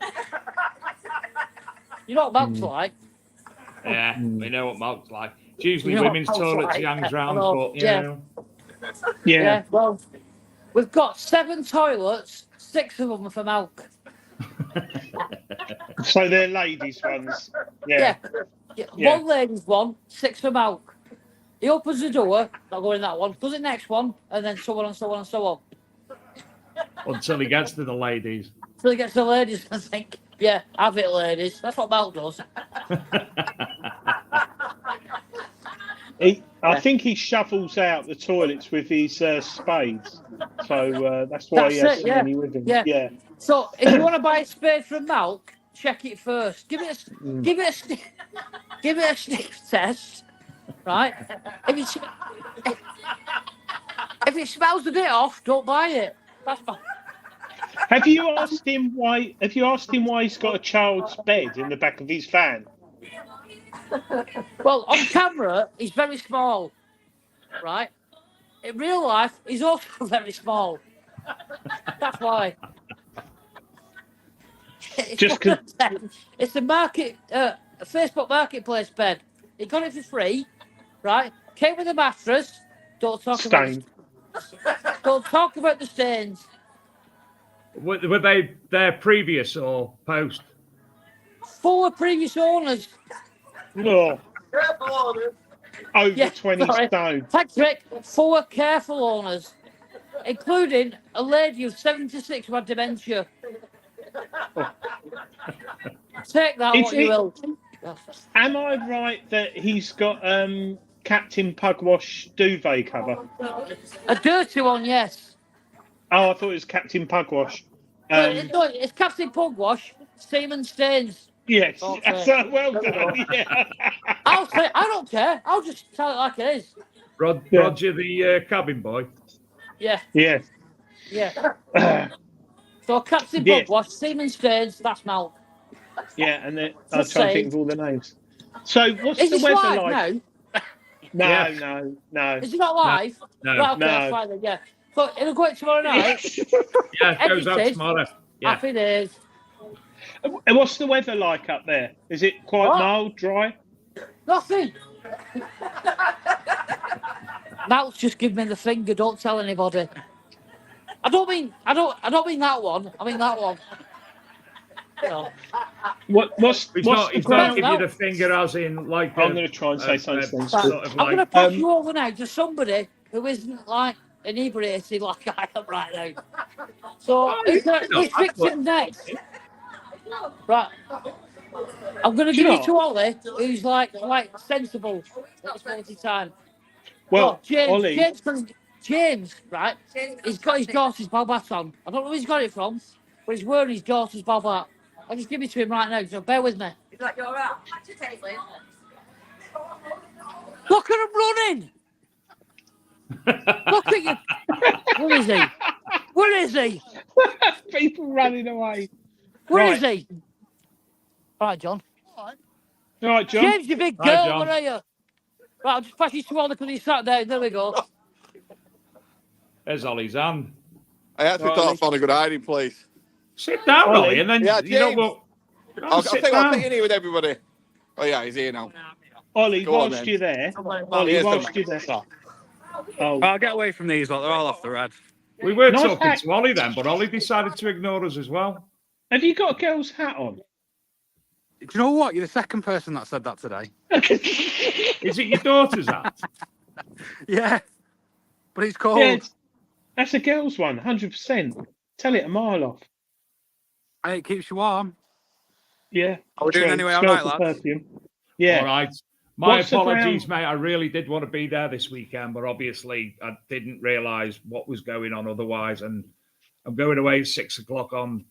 You know what Malk's like? Yeah, we know what Malk's like. It's usually You know women's what Malk's toilets like. he hangs I round, know, but you yeah. know. Yeah. Well, we've got 7 toilets, 6 of them are for Malk. So they're ladies' ones. Yeah. Yeah. 1 ladies one, 6 for Malk. He opens the door, not going in that one, does it next one, and then so on and so on and so on. Until he gets to the ladies. Till he gets to the ladies, I think. Yeah, have it, ladies. That's what Malk does. I think he shovels out the toilets with his spades. So that's why he has so many with him. Yeah. So if you want to buy a spade from Malk, check it first. Give it a sniff test, right? If it smells a bit off, don't buy it. That's fine. Have you asked him why? Have you asked him why he's got a child's bed in the back of his van? Well, on camera, he's very small, right? In real life, he's also very small. That's why. It's a Facebook Marketplace bed. He got it for free, right? Came with a mattress. Don't talk about the stains. Were they their previous or post? 4 previous owners. No. Over 20 stone. Thanks, Rick. 4 careful owners, including a lady of 76 who had dementia. Take that what you will. Am I right that he's got Captain Pugwash duvet cover? A dirty one, yes. Oh, I thought it was Captain Pugwash. No, it's Captain Pugwash, Seaman Stains. Yes, Okay. well done. Yeah. I'll say, I don't care. I'll just tell it like it is. Roger, the cabin boy. Yeah. Yeah. Yeah. So Captain Pugwash, Seaman Stains, that's Mal. Yeah, and then I'll try and think of all the names. So what's is the weather live like? No. Is it not live? No. Right, okay, that's fine then, yeah. So it'll go out tomorrow night. Yeah, it goes out tomorrow. Yeah. Happy days. And what's the weather like up there? Is it quite mild, dry? Nothing. Mal's just give me the finger. Don't tell anybody. I don't mean that one. I mean that one. No. What's He's not giving you the finger as in like. I'm going to try and say something. I'm going to pass you over now to somebody who isn't like inebriated like I am right now. So he's fixing next. Right. I'm going to give you to Ollie, who's like sensible at this point in time. Well, James, right? He's got his daughter's Bobat on. I don't know where he's got it from, but he's wearing his daughter's Bobat. I'll just give it to him right now, so bear with me. Is that your app? Look at him running! Look at you! Where is he? Where is he? People running away. Where is he? All right, John. All right, John. James, you big girl, where are you? Right, I'll just pass you to Ollie because he sat there. There we go. There's Ollie's hand. I actually thought I found a good hiding place. Sit down, Ollie, and then yeah, you know what? I'll tell you what, I'm sitting here with everybody. Oh yeah, he's here now. Ollie, Go on, whilst then. you're there, Here's whilst the- you're there. Oh, I'll get away from these, lot. They're all off the red. We were Nice talking hat. to Ollie then, but Ollie decided to ignore us as well. have you got a girl's hat on? Do you know what? You're the second person that said that today. Is it your daughter's hat? Yeah. But it's cold. Yeah, that's a girl's one, 100%. Tell it a mile off. And it keeps you warm. Yeah. Are we doing true. anyway all Smells night, the lads? perfume. Yeah. All right. My What's the apologies, ground- mate. I really did want to be there this weekend, but obviously I didn't realise what was going on otherwise. And I'm going away at 6 o'clock on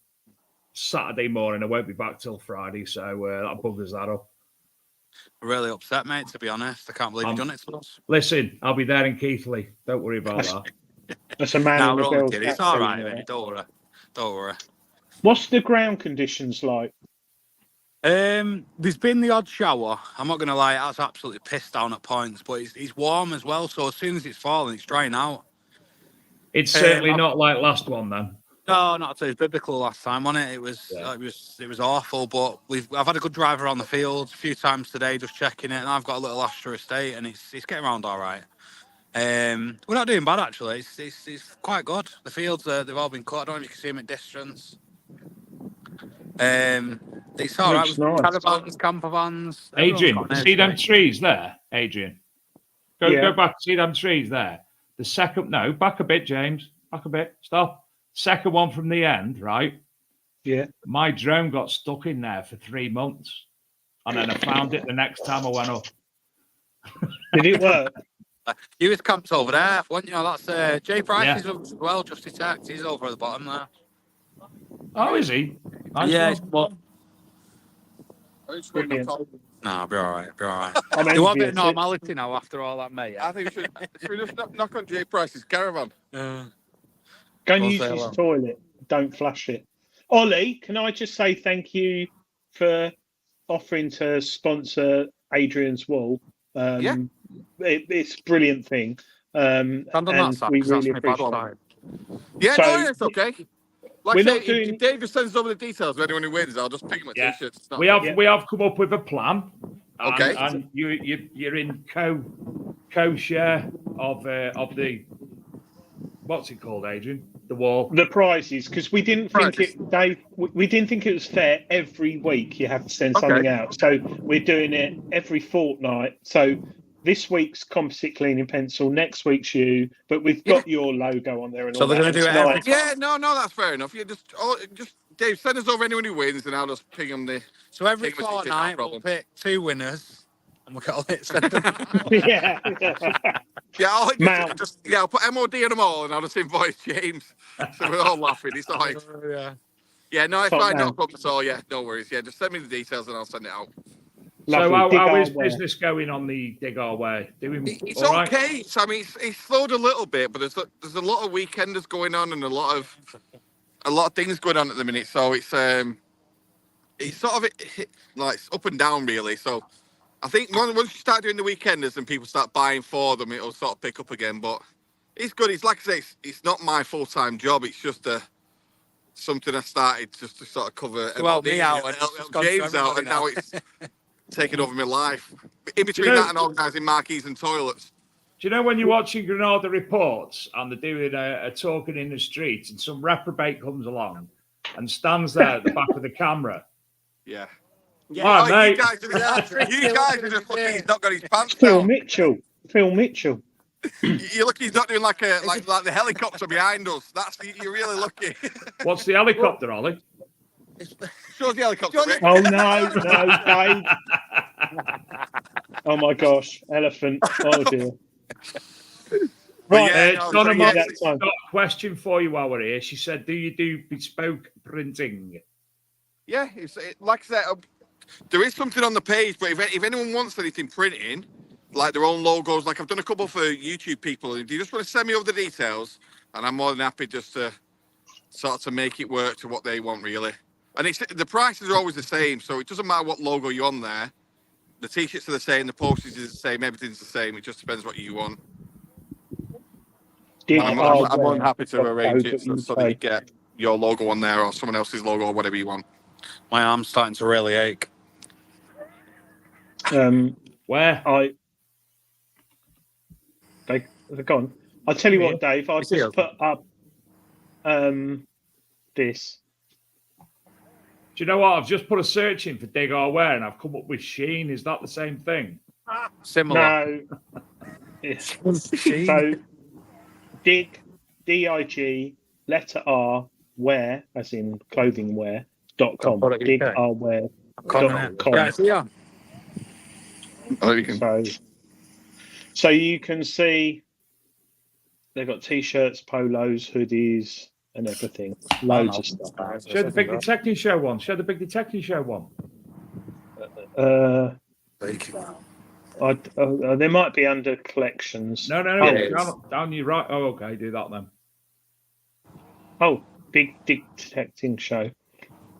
Saturday morning. I won't be back till Friday, so that buggers that up. Really upset, mate, to be honest. I can't believe you've done it to us. Listen, I'll be there in Keighley. Don't worry about that. That's a man No, and we're a all girl's kidding. hat. It's all thing, right, right? mate. Don't worry. Don't worry. What's the ground conditions like? There's been the odd shower. I'm not going to lie, that's absolutely pissed down at points, but it's warm as well. So as soon as it's falling, it's drying out. It's certainly not like last one then. No, not at all. It was biblical last time, wasn't it? It was awful. But I've had a good drive around the field a few times today, just checking it. And I've got a little Astra estate, and it's getting around all right. We're not doing bad actually. It's quite good. The fields they've all been cut. I don't know if you can see them at distance. It's all right. Nice. Caravans, camper vans. Adrian, Everyone's got an see them estate. trees there, Adrian? Go back, see them trees there. The second, no, back a bit, James. Back a bit. Stop. Second one from the end, right? Yeah. My drone got stuck in there for 3 months. And then I found it the next time I went up. Did it work? You was camped over there, weren't you? That's Jay Price is as well, just detect. He's over at the bottom there. Oh, is he? Nice Yeah, one. Brilliant. No, I'll be all right. Be all right. I'm You want a bit envious. of normality now after all that, mate? I think should we just knock on Jay Price's caravan? Go and We'll use say his hello. toilet. Don't flush it. Ollie, can I just say thank you for offering to sponsor Adrian's wall? It's a brilliant thing. I've done that, And Sam, we 'cause that's really my bad appreciate one. it. Yeah, So- no, it's okay. Like We're I say, not doing- if Dave just sends over the details of anyone who wins, I'll just pick him a Yeah. t-shirt. It's not- We have come up with a plan. And, Okay. And you're in co-share of the what's it called, Adrian? The wall. The prizes, because we didn't think it, Dave. We didn't think it was fair. Every week you have to send something out, so we're doing it every fortnight. So this week's composite cleaning pencil, next week's you, but we've got your logo on there. And So all they're that. gonna do it Tonight- every- Yeah, no, that's fair enough. Yeah, just Dave, send us over anyone who wins, and I'll just ping them the. So every Take him a t-shirt, no fortnight we'll problem. pick 2 winners, and we'll get all it sent them. yeah. Yeah, Mount. I'll put MOD on them all, and I'll just invoice James. So we're all laughing. It's all right. Yeah. Yeah, no, it's Top fine. man. Not a problem at all. Yeah, no worries. Yeah, just send me the details, and I'll send it out. So Lovely. how Dig is our way. business going on the Dig Our Way? Doing It's all right? okay. So, I mean, it's slowed a little bit, but there's a lot of weekenders going on and a lot of things going on at the minute. So it's sort of like it's up and down really. So I think once you start doing the weekenders and people start buying for them, it'll sort of pick up again. But it's good. It's like I say, it's not my full-time job. It's just something I started just to sort of cover. To help me out and help it's gone to James out, and now everybody it's taking over my life. In between You know- that and organising marquees and toilets. Do you know when you're watching Granada Reports and they're doing a talking in the street and some reprobate comes along and stands there at the back of the camera? Yeah. Hi, Oh, mate. you guys are just looking. He's not got his pants Phil down. Mitchell. Phil Mitchell. You're lucky he's not doing like the helicopter behind us. You're really lucky. What's the helicopter, Ollie? Shows the helicopter. Rick. Oh no, Dave. Oh my gosh, elephant. Oh dear. Right, Yeah, no, Donna so Moss yeah. has got a question for you while we're here. She said, do you do bespoke printing? Yeah, like I said, there is something on the page, but if anyone wants anything printing, like their own logos, like I've done a couple for YouTube people, if you just want to send me over the details, and I'm more than happy just to sort of make it work to what they want, really. And the prices are always the same, so it doesn't matter what logo you're on there. The t-shirts are the same, the postage is the same, everything's the same. It just depends what you want. I'm more than happy to arrange it so that you get your logo on there or someone else's logo or whatever you want. My arm's starting to really ache. Where? They're gone. I'll tell you what, Dave. I'll just put up this. Do you know what? I've just put a search in for Dig Our Where and I've come up with Sheen. Is that the same thing? Similar. No. So Dig, D-I-G, letter R, wear, as in clothing wear.com. DigOurWear.com. So you can see they've got t-shirts, polos, hoodies, and everything. Loads of stuff. Show the Big Detective Show one. Show the Big Detective Show one. There might be under collections. No. Down your right. Oh, okay. Do that then. Oh, Big Detecting Show.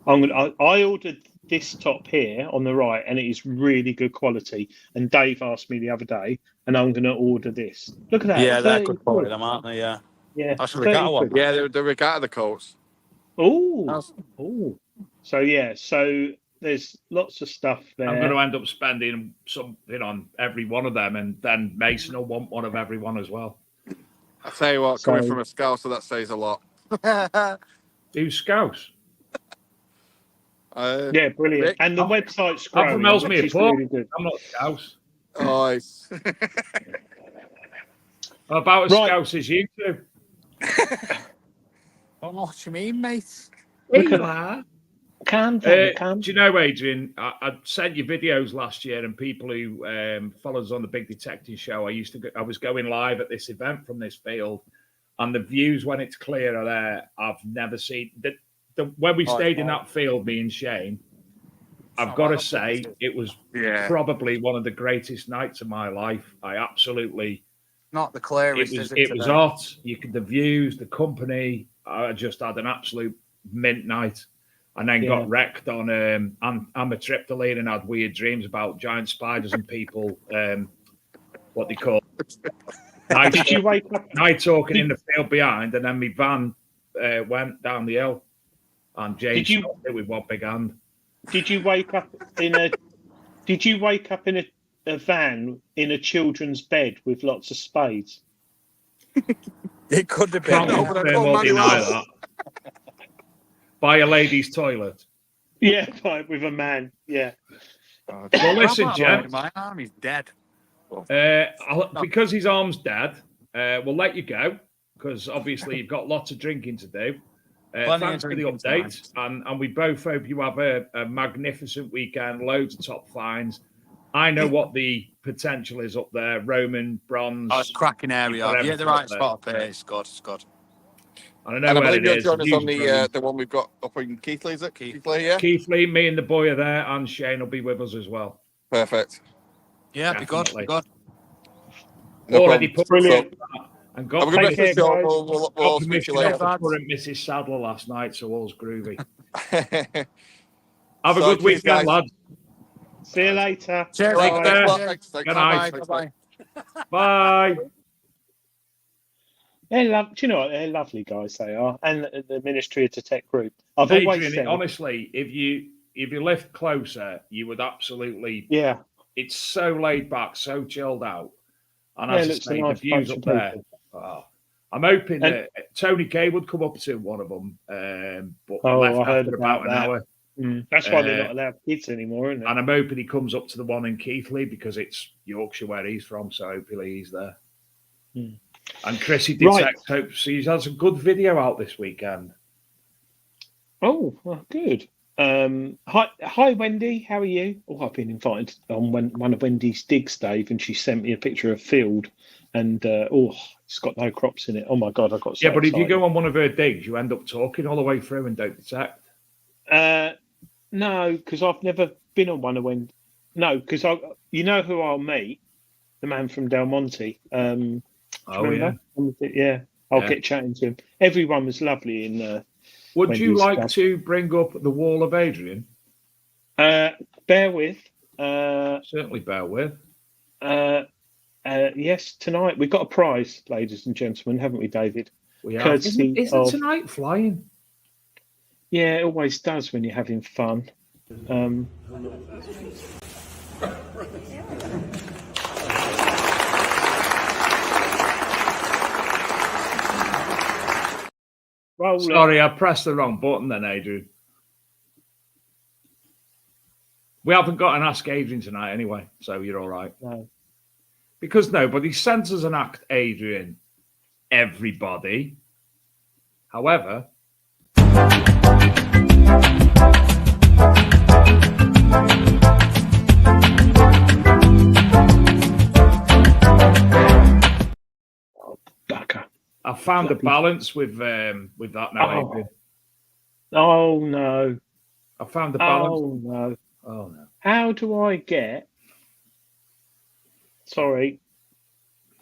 I ordered this top here on the right, and it is really good quality. And Dave asked me the other day, and I'm going to order this. Look at that. Yeah, they're good quality, them, aren't they? Yeah. Yeah. That's the regatta one. Yeah, the regatta coats. Oh. So there's lots of stuff there. I'm going to end up spending something on every one of them, and then Mason will want one of every one as well. I tell you what, coming from a Scouser, that says a lot. Who's Scouse? Yeah, brilliant. Rick? And the website's growing. That smells me a pub. Really good. I'm not Scouse. Nice. About as Scouse as you two. What you mean, mate? Calm down. Do you know, Adrian, I sent you videos last year, and people who follow us on the Big Detective Show, I was going live at this event from this field, and the views when it's clear are there. I've never seen when we stayed in that field, me and Shane. I've got to say, it was probably one of the greatest nights of my life. I absolutely not the clearest. It was hot. The views, the company. I just had an absolute mint night. And then got wrecked on amitriptyline and had weird dreams about giant spiders and people, what they call Did you wake up? Night talking in the field behind, and then my van went down the hill, and James stopped it with one big hand. Did you wake up in a? Did you wake up in a van in a children's bed with lots of spades? It could have been. Deny that. By a lady's toilet. Yeah, with a man. Yeah. Well, listen, Jen. My arm is dead. Because his arm's dead, we'll let you go, because obviously you've got lots of drinking to do. Thanks for the update, and we both hope you have a magnificent weekend, loads of top finds. I know what the potential is up there. Roman, bronze. Oh, it's cracking area. Yeah, the right spot up there. It's good. It's good. And I know where it is. Join us on the one we've got up in Keithley, is it? Keithley, yeah. Keithley, me and the boy are there, and Shane will be with us as well. Perfect. Yeah, be good. Be good. No already put brilliant. And got permission to Mrs. Sadler last night, so all's groovy. Have a good weekend, lads. See you later. Cheers. Good night. Bye. Bye. Do you know what? They're lovely guys, they are, and the Ministry of Tech Group. I've Adrian, always said, honestly, if you lived closer, you would absolutely. Yeah. It's so laid back, so chilled out, and as I say, the views up there. Oh, I'm hoping that Tony Kay would come up to one of them, but left after about an hour. That's why they're not allowed kids anymore, isn't it? And I'm hoping he comes up to the one in Keithley because it's Yorkshire where he's from, so hopefully he's there. And Chrissy Detect hopes he has a good video out this weekend. Oh, well, good. Hi, Wendy. How are you? Oh, I've been invited on one of Wendy's digs, Dave, and she sent me a picture of field, and it's got no crops in it. Oh my God, I got so but excited. if you go on one of her digs, you end up talking all the way through and don't detect. No, because I've never been on one of Wendy. No, because you know who I'll meet, the man from Del Monte. I'll get chatting to him. Everyone was lovely in. Would Wendy's you like stuff. to bring up the wall of Adrian? Bear with. Certainly bear with. Yes, tonight we've got a prize, ladies and gentlemen, haven't we, David? We have. Isn't tonight flying? Yeah, it always does when you're having fun. Roll Sorry, I pressed the wrong button then, Adrian. We haven't got an Ask Adrian tonight anyway, so you're all right. No. Because nobody sends us an Ask Adrian, everybody. However, I found a balance with that now, Adrian. Oh no! I found the balance. Oh no! Oh no! How do I get? Sorry.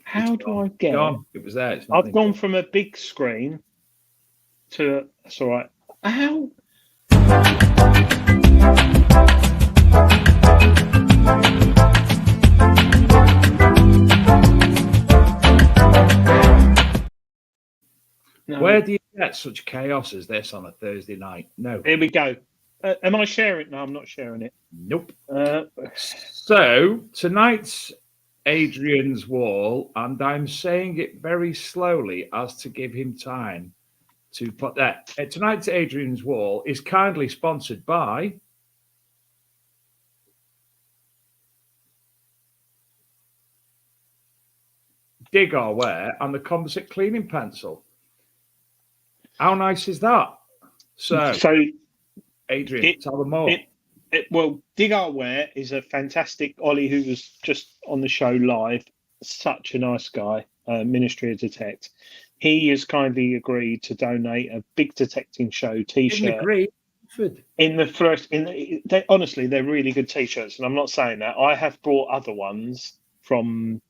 How do I get? It was there. I've gone from a big screen to. That's all right. How? No. Where do you get such chaos as this on a Thursday night? No. Here we go. Am I sharing? No, I'm not sharing it. Nope. So tonight's Adrian's wall, and I'm saying it very slowly as to give him time to put that. Tonight's Adrian's wall is kindly sponsored by Dig Our Wear and the composite cleaning pencil. How nice is that? So Adrian, tell them more. Well, Dig Our Wear is a fantastic Ollie who was just on the show live. Such a nice guy, Ministry of Detect. He has kindly agreed to donate a big detecting show T-shirt. Honestly, they're really good T-shirts, and I'm not saying that. I have brought other ones from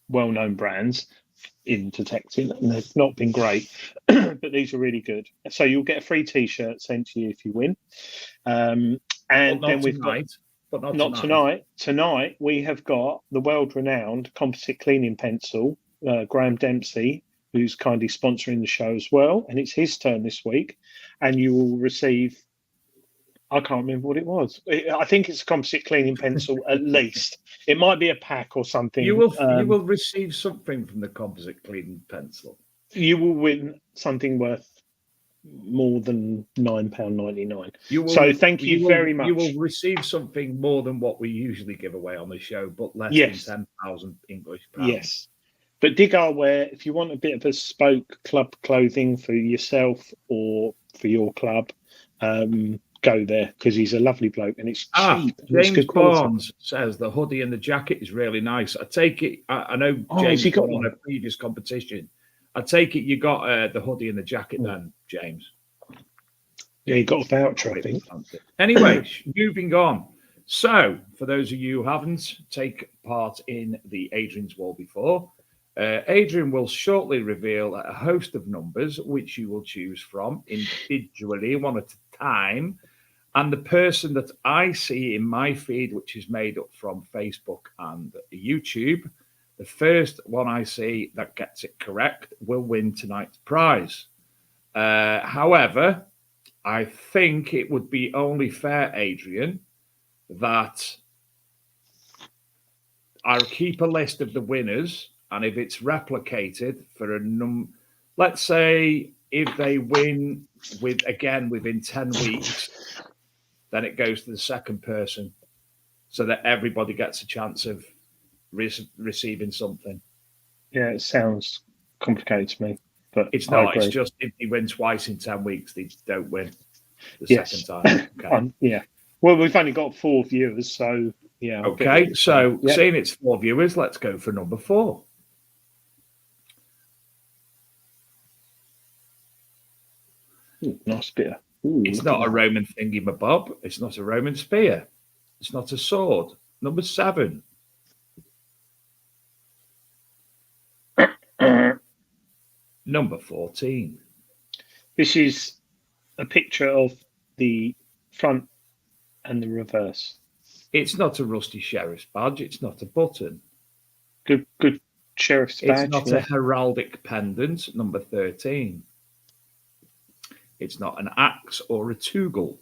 well-known brands in detecting, and they've not been great, but these are really good. So you'll get a free T-shirt sent to you if you win. And then we've got, but not tonight. Tonight we have got the world-renowned composite cleaning pencil, Graham Dempsey, who's kindly sponsoring the show as well, and it's his turn this week. And you will receive, I can't remember what it was. I think it's a composite cleaning pencil at least. It might be a pack or something. You will receive something from the composite cleaning pencil. You will win something worth more than £9.99. So thank you very much. You will receive something more than what we usually give away on the show, but less than 10,000 English pounds. Yes. But Dig Our Wear, if you want a bit of bespoke club clothing for yourself or for your club, go there because he's a lovely bloke and it's cheap. James Barnes says the hoodie and the jacket is really nice. I take it. I know James got on a previous competition. I take it you got the hoodie and the jacket then, James. Yeah, you got a voucher, I think. Anyway, moving on. So, for those of you who haven't taken part in the Adrian's Wall before, Adrian will shortly reveal a host of numbers which you will choose from individually, one at a time. And the person that I see in my feed, which is made up from Facebook and YouTube, the first one I see that gets it correct will win tonight's prize. However, I think it would be only fair, Adrian, that I'll keep a list of the winners, and if it's replicated for let's say if they win within 10 weeks, then it goes to the second person, so that everybody gets a chance of receiving something. Yeah, it sounds complicated to me, but it's not. It's just if they win twice in 10 weeks, they don't win the second time. Okay. Yeah. Well, we've only got 4 viewers, so yeah. Okay, so seeing it's 4 viewers, let's go for number 4. Ooh, nice spear. It's not a Roman thingy-mabob. It's not a Roman spear. It's not a sword. Number 7. Number 14. This is a picture of the front and the reverse. It's not a rusty sheriff's badge. It's not a button. Good sheriff's badge. It's not a heraldic pendant. Number 13. It's not an axe or a toogle.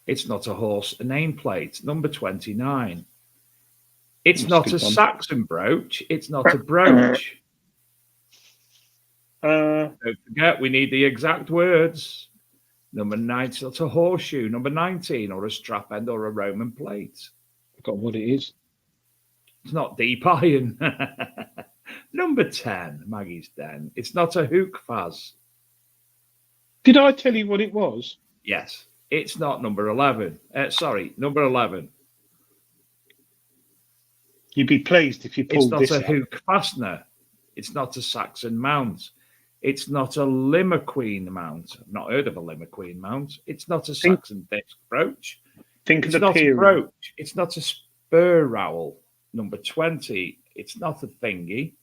It's not a horse nameplate. Number 29. It's not a Saxon brooch. It's not a brooch. Don't forget, we need the exact words. Number 19, it's a horseshoe. Number 19, or a strap end, or a Roman plate. I forgot what it is. It's not deep iron. Number 10, Maggie's Den. It's not a hook faz. Did I tell you what it was? Yes. It's not number 11. Number 11. You'd be pleased if you pulled It's this not a out. hook fastener. It's not a Saxon mount. It's not a Limmerqueen mount. I've not heard of a Limmerqueen mount. It's not a Saxon disc brooch. Think It's of the not a period. brooch. It's not a spur rowel. Number 20. It's not a thingy.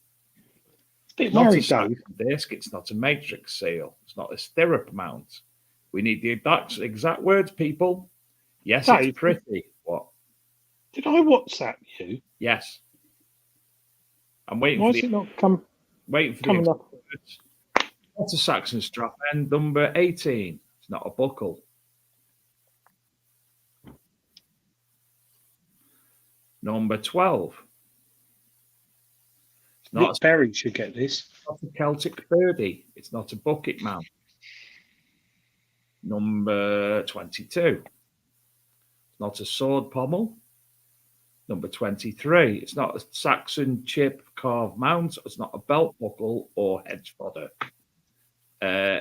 Bit It's not a worried, Saxon Dave. disc. It's not a matrix seal. It's not a stirrup mount. We need the exact words, people. Yes, Dave. it's pretty. What? Did I WhatsApp you? Yes. I'm waiting Why for is the it not waiting for coming the up? words. That's a Saxon strap end. Number 18. It's not a buckle. Number 12. It's not Rick Berry should get this. not a Celtic birdie. It's not a bucket mount. Number 22. It's not a sword pommel. Number 23. It's not a Saxon chip carved mount. It's not a belt buckle or hedge fodder.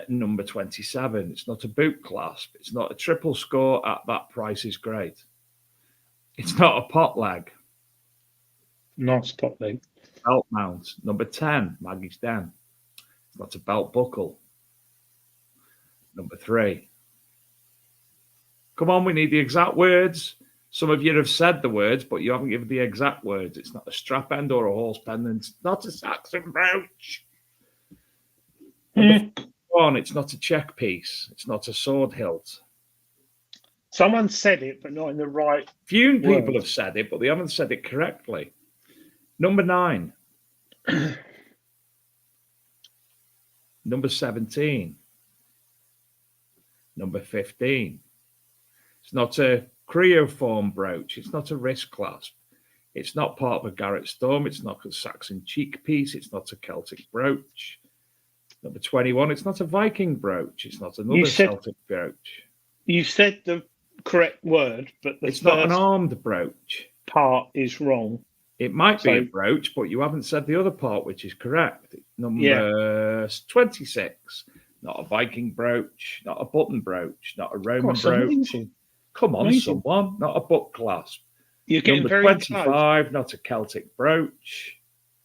Number 27. It's not a boot clasp. It's not a triple score at that price is great. It's not a pot leg. Nice pot leg. Belt mount. Number 10. Maggie's Den. It's not a belt buckle. Number 3. Come on, we need the exact words. Some of you have said the words, but you haven't given the exact words. It's not a strap end or a horse pendant. It's not a Saxon brooch. Number 1. It's not a check piece. It's not a sword hilt. Someone said it, but not in the right. Few people words. have said it, but they haven't said it correctly. Number 9. Number 17. Number 15. It's not a creoform brooch. It's not a wrist clasp. It's not part of a Garrett Storm. It's not a Saxon cheek piece. It's not a Celtic brooch. Number 21. It's not a Viking brooch. It's not another Celtic brooch. You said the correct word, but the It's not an first armed brooch. part is wrong. It might be a So- brooch, but you haven't said the other part, which is correct. Number 26. Not a Viking brooch, not a button brooch, not a Roman That's brooch. amazing. Come on, Amazing. someone. Not a butt clasp. You're getting Number very 25. close. Not a Celtic brooch.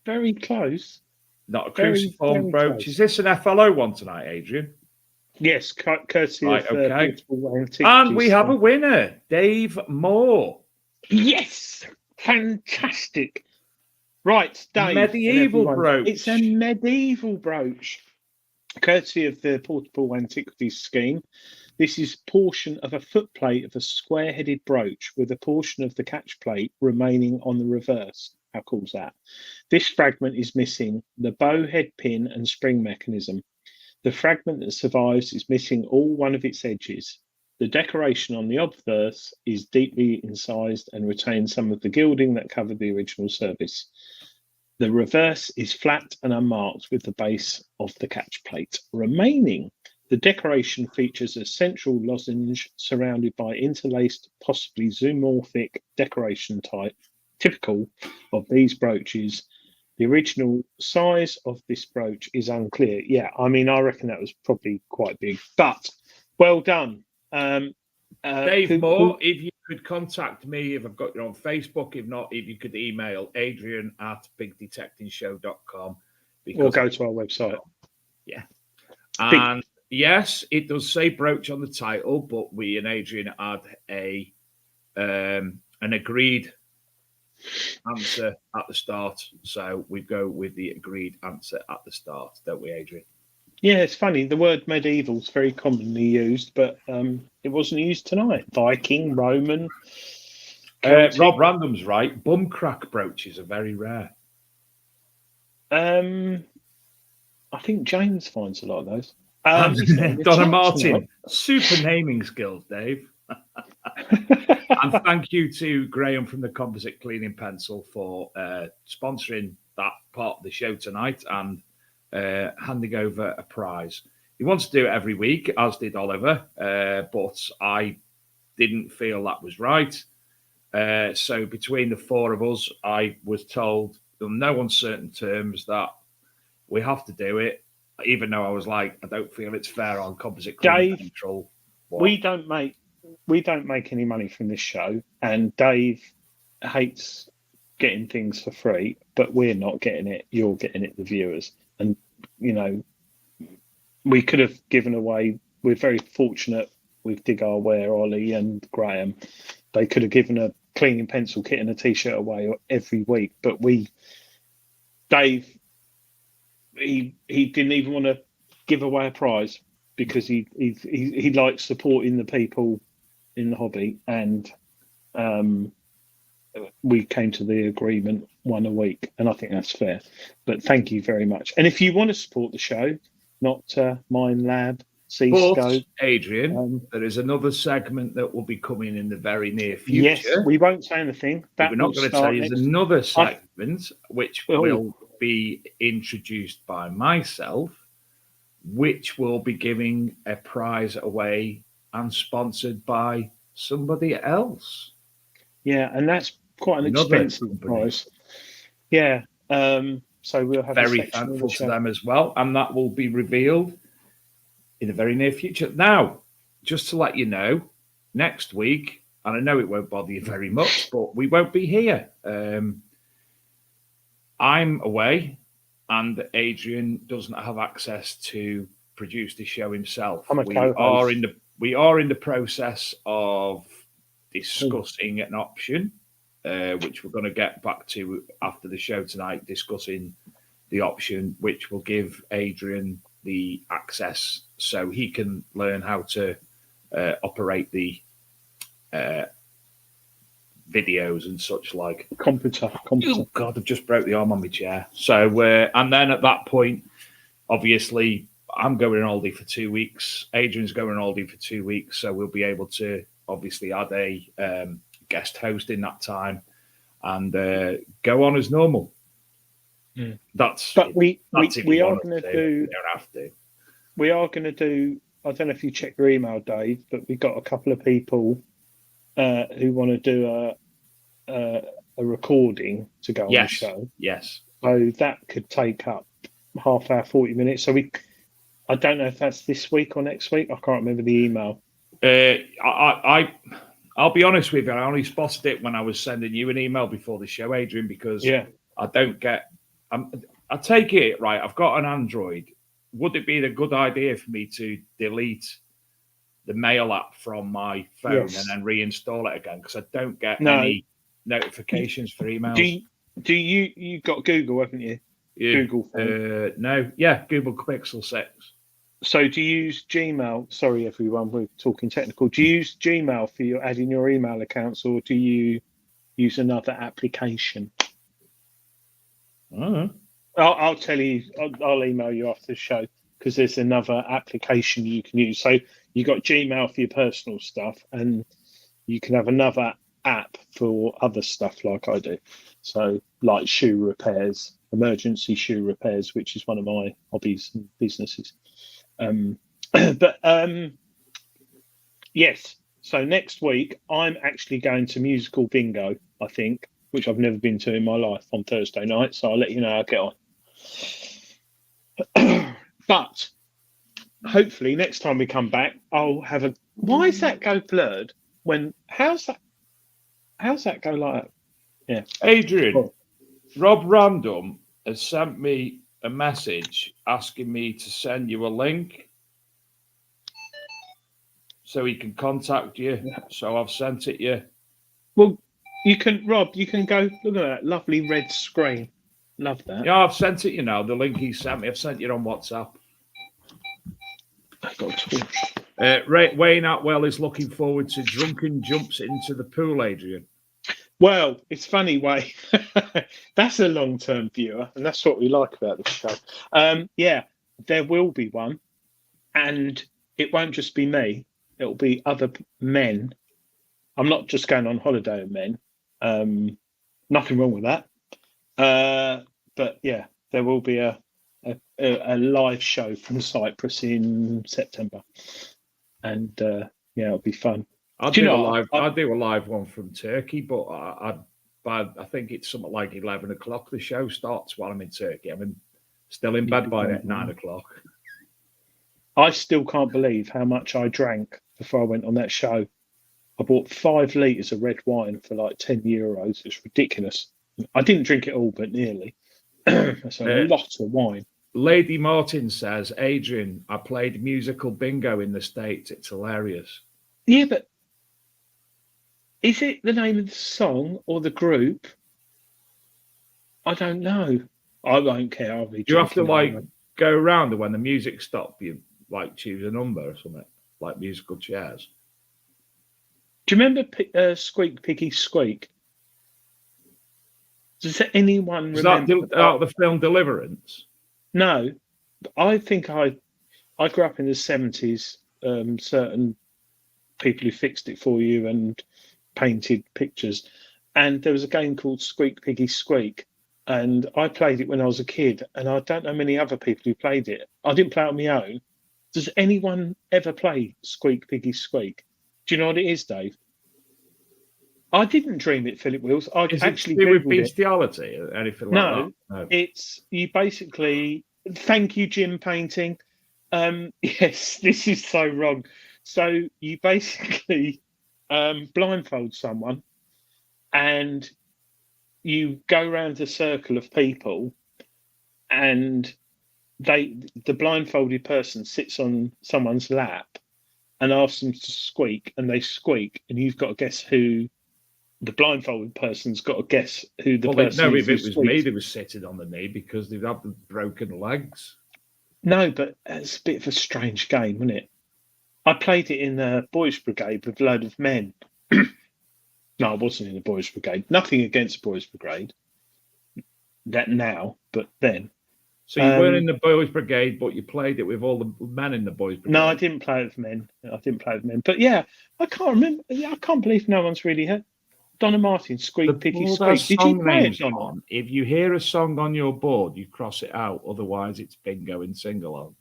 Very close. Not a Very, cruciform very brooch. close. Is this an FLO one tonight, Adrian? Yes, courtesy Right, of okay. Beautiful Antiquities. And we have a winner, Dave Moore. Yes, fantastic. Right, Dave. and Medieval everyone, brooch. It's a medieval brooch, courtesy of the Portable Antiquities scheme. This is portion of a footplate of a square-headed brooch with a portion of the catch plate remaining on the reverse. How cool is that? This fragment is missing the bow head pin and spring mechanism. The fragment that survives is missing all one of its edges. The decoration on the obverse is deeply incised and retains some of the gilding that covered the original service. The reverse is flat and unmarked with the base of the catch plate remaining. The decoration features a central lozenge surrounded by interlaced, possibly zoomorphic decoration type, typical of these brooches. The original size of this brooch is unclear. Yeah, I mean, I reckon that was probably quite big, but well done. Dave Moore, if you could contact me, if I've got you on Facebook, if not, if you could email adrian@bigdetectingshow.com. Or go to our website. Yeah. And yes, it does say brooch on the title, but we and Adrian had an agreed answer at the start. So we go with the agreed answer at the start, don't we, Adrian? Yeah, it's funny. The word medieval is very commonly used, but it wasn't used tonight. Viking, Roman. Rob Random's right. Bum crack brooches are very rare. I think James finds a lot of those. Donna Martin, super naming skills, Dave. And thank you to Graham from the Composite Cleaning Pencil for sponsoring that part of the show tonight. And handing over a prize. He wants to do it every week, as did Oliver, but I didn't feel that was right. So between the four of us, I was told in no uncertain terms that we have to do it, even though I was like, I don't feel it's fair on Composite Dave, Central. we don't make any money from this show, and Dave hates getting things for free, but we're not getting it. You're getting it, the viewers. And, you know, we could have given away, we're very fortunate with Dig Our Wear, Ollie and Graham. They could have given a cleaning pencil kit and a t-shirt away every week, but Dave, he didn't even want to give away a prize because he likes supporting the people in the hobby, and we came to the agreement one a week, and I think that's fair. But thank you very much. And if you want to support the show, not Minelab, But, Adrian, there is another segment that will be coming in the very near future. Yes, we won't say anything. We're not going to tell you there's another segment which will be introduced by myself, which will be giving a prize away and sponsored by somebody else. Yeah, and that's quite an expensive prize. Yeah, so we'll have very thankful to them as well, and that will be revealed in the very near future. Now, just to let you know, next week, and I know it won't bother you very much, but we won't be here. I'm away, and Adrian doesn't have access to produce the show himself. We are in the process of discussing an option, which we're going to get back to after the show tonight, discussing the option which will give Adrian the access so he can learn how to operate the videos and such like. Computer. Oh God, I've just broke the arm on my chair. So, and then at that point, obviously, I'm going on holiday for 2 weeks. Adrian's going on holiday for 2 weeks, so we'll be able to obviously add a guest host in that time and go on as normal. Mm. We are going to do. We don't have to. We are going to do. I don't know if you check your email, Dave, but we've got a couple of people who want to do a recording to go on the show. Yes. So that could take up half hour, 40 minutes. So I don't know if that's this week or next week. I can't remember the email. I'll be honest with you. I only spotted it when I was sending you an email before the show, Adrian, because I don't get. I take it right. I've got an Android. Would it be a good idea for me to delete the mail app from my phone and then reinstall it again? Because I don't get any notifications for emails. Do you got Google, haven't you? Yeah. Google phone. No. Yeah, Google Pixel 6. So do you use Gmail? Sorry, everyone, we're talking technical. Do you use Gmail for adding your email accounts, or do you use another application? I'll tell you. I'll email you after the show because there's another application you can use. So you got Gmail for your personal stuff, and you can have another app for other stuff like I do. So like shoe repairs, emergency shoe repairs, which is one of my hobbies and businesses. Yes. So next week I'm actually going to musical bingo, I think, which I've never been to in my life, on Thursday night. So I'll let you know how I get on. But hopefully next time we come back, I'll have a. Why does that go blurred? How's that go like that? Yeah, Adrian, Rob Random has sent me a message asking me to send you a link so he can contact you. Yeah. So I've sent it you. Well, you can, Rob, you can go, look at that lovely red screen. Love that. Yeah, I've sent it you now. The link he sent me, I've sent it on WhatsApp. I've got a torch. Wayne Atwell is looking forward to drunken jumps into the pool, Adrian. Well, it's funny, Wayne. That's a long-term viewer, and that's what we like about this show. Yeah, there will be one, and it won't just be me. It'll be other men. I'm not just going on holiday with men. Nothing wrong with that. But yeah, there will be a a live show from Cyprus in September, and it'll be fun. I'll do a live one from Turkey, but I think it's something like 11 o'clock. The show starts while I'm in Turkey. I'm still in bed by 9 o'clock. I still can't believe how much I drank before I went on that show. I bought 5 litres of red wine for like €10. It's ridiculous. I didn't drink it all, but nearly. That's a lot of wine. Lady Martin says, Adrian, I played musical bingo in the States. It's hilarious. Yeah, but is it the name of the song or the group? I don't know. I won't care. I'll be. You have to go around, and when the music stops, you choose a number or something, like musical chairs. Do you remember Squeak Piggy Squeak? Does anyone remember? Is that the film Deliverance? No, I think I grew up in the 70s. Certain people who fixed it for you and painted pictures, and there was a game called Squeak Piggy Squeak, and I played it when I was a kid, and I don't know many other people who played it. I didn't play it on my own. Does anyone ever play Squeak Piggy Squeak? Do you know what it is, Dave? I didn't dream it, Philip Wills. I actually do with bestiality or anything like that? No, it's you basically. Thank you, Jim Painting. Yes, this is so wrong. So you basically blindfold someone, and you go around a circle of people, and the blindfolded person sits on someone's lap and asks them to squeak, and they squeak, and you've got to guess who. The blindfolded person's got to guess who the person is. No, if it was me that was sitting on the knee because they've had the broken legs. No, but it's a bit of a strange game, isn't it? I played it in the Boys Brigade with a load of men. No, I wasn't in the Boys Brigade. Nothing against Boys Brigade. That now, but then. So you weren't in the Boys Brigade, but you played it with all the men in the Boys Brigade. No, I didn't play it with men. But yeah, I can't remember. I can't believe no one's really heard. Donna Martin, Squeak Piggy Squeak. Did you play it, Donna? If you hear a song on your board, you cross it out. Otherwise, it's bingo and sing-along.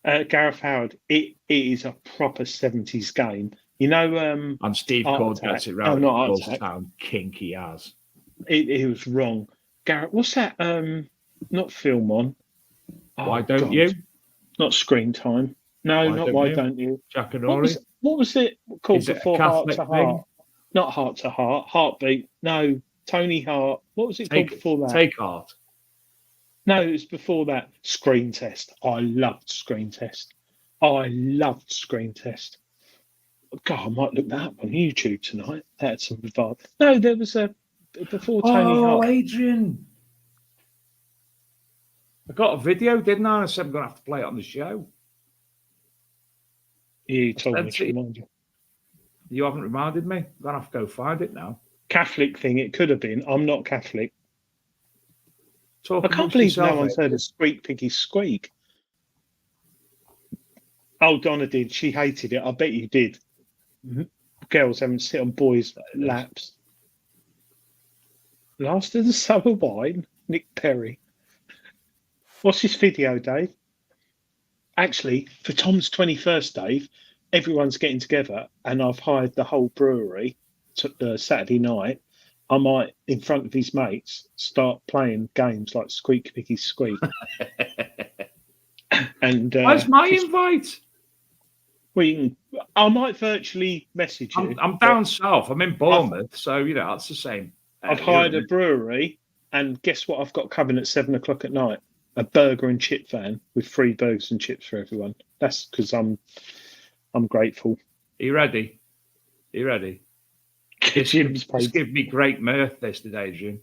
Gareth Howard, it is a proper 70s game. You know... and Steve Cord gets it right. No, it does sound kinky as. It was wrong. Gareth, what's that? Not Film On. Why don't you? Not Screen Time. No, not Why Don't You? Jack and Ori. What was it called before Heart to Heart? Not Heart to Heart. Heartbeat. No, Tony Hart. What was it called before that? Take Heart. No, it was before that. Screen Test. I loved Screen Test. God, I might look that up on YouTube tonight. That had some vibe. No, there was a before Tony Hart. Oh, Adrian. I got a video, didn't I? I said I'm going to have to play it on the show. You told me to remind you. You haven't reminded me. I'm going to have to go find it now. Catholic thing, it could have been. I'm not Catholic. I can't believe no one's heard of Squeak Piggy Squeak. Oh, Donna did. She hated it. I bet you did. Mm-hmm. Girls haven't sit on boys' laps. Last of the summer wine, Nick Perry. What's this video, Dave? Actually, for Tom's 21st, Dave, everyone's getting together, and I've hired the whole brewery Saturday night. I might, in front of his mates, start playing games like Squeak Piggy Squeak. And where's my invite? I might virtually message you. I'm down south. I'm in Bournemouth, so that's the same. I've hired a brewery, and guess what? I've got coming at 7 o'clock at night. A burger and chip van with free burgers and chips for everyone. That's because I'm grateful. Are you ready? It's given me great mirth this today, Jim.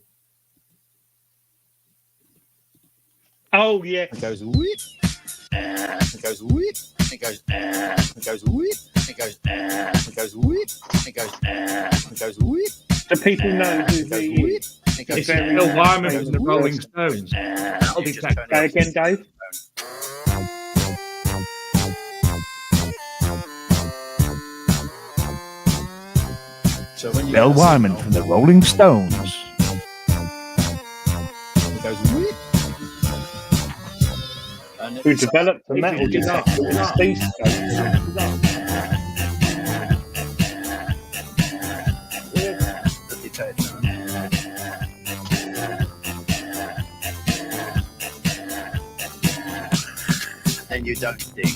Oh yeah. It goes whoop. It goes whoop. It goes it goes whoop. It goes it goes whoop. It goes it goes whoop. Do people know who the it's Bill Wyman from the Rolling Stones. That'll be again, Dave. Bill Wyman from the Rolling Stones. It goes whoop. who developed the metal detector with C-scope. And you don't dig.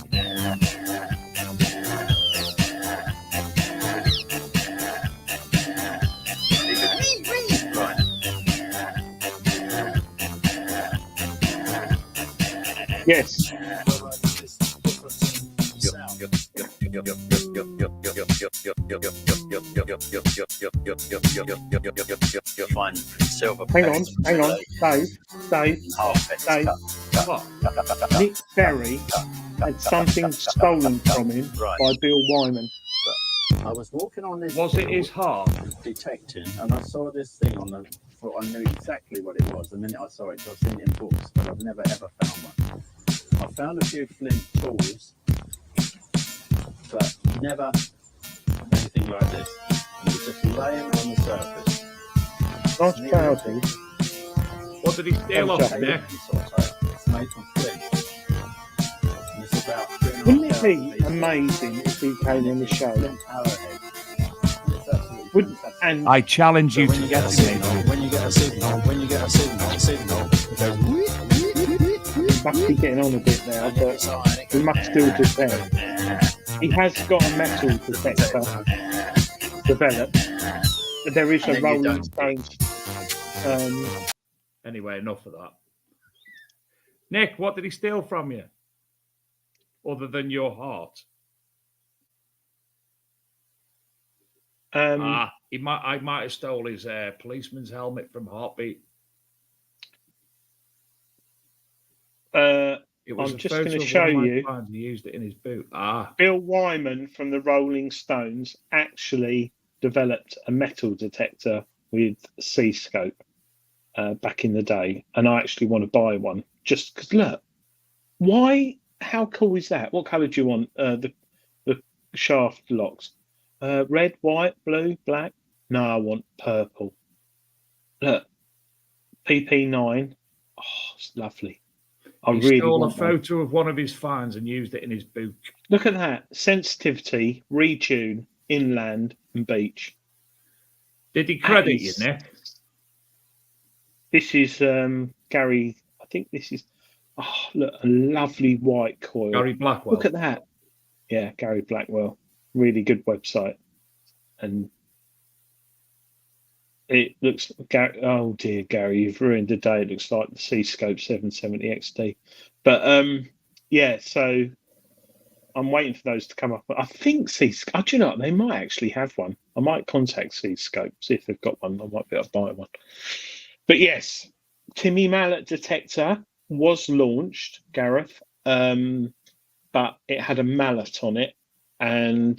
Right. Yes. Find silver. Hang on, Dave. Nick Berry had something stolen from him by Bill Wyman. I was walking on this. Was it his heart? Detecting, and I saw this thing on the. I knew exactly what it was the minute I saw it. I've seen it in books, but I've never ever found one. I found a few flint tools, but never anything like this. And it was just laying on the surface. Nice cloudy. What did he steal off there? It's made from flint. And it's about 3.5 Wouldn't it be feet. amazing if he came on the show? Arrowhead. And it's absolutely Would, fantastic. and I challenge you When to you get get a him, signal, Adrian. when you get a signal, it goes. must be getting on a bit now, but we must still detect. He has got a metal detector developed. But there is a Rolling Stones. Anyway, enough of that. Nick, what did he steal from you? Other than your heart? I might have stole his policeman's helmet from Heartbeat. It was I'm a just photo going to of show one of my you. clients. He used it in his boot. Bill Wyman from the Rolling Stones actually developed a metal detector with C-scope back in the day, and I actually want to buy one just because. Look, why? How cool is that? What colour do you want? The shaft locks, red, white, blue, black. No, I want purple. Look, PP9. Oh, it's lovely. He stole a photo of one of his finds and used it in his boot. Look at that. Sensitivity, retune, inland and beach. Did he credit you, Nick? This is Gary. I think this is, look, a lovely white coil. Gary Blackwell. Look at that. Yeah, Gary Blackwell. Really good website. And it looks, oh dear, Gary, you've ruined the day. It looks like the C-Scope 770 XD. But yeah, so I'm waiting for those to come up. But I think C-Scope, do you know what? They might actually have one. I might contact C-Scope, see if they've got one. I might be able to buy one. But yes, Timmy Mallet detector was launched, Gareth, but it had a mallet on it and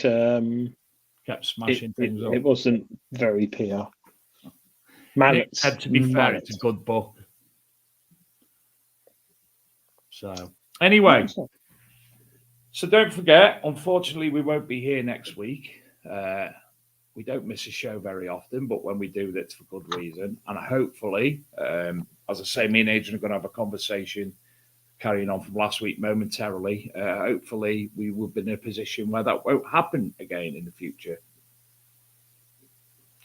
kept smashing things up. It wasn't very PR. Mallets. Nick, to be fair, it's a good book. So, anyway, so don't forget, unfortunately, we won't be here next week. We don't miss a show very often, but when we do, that's for good reason. And hopefully, as I say, me and Adrian are going to have a conversation carrying on from last week momentarily. Hopefully, we will be in a position where that won't happen again in the future.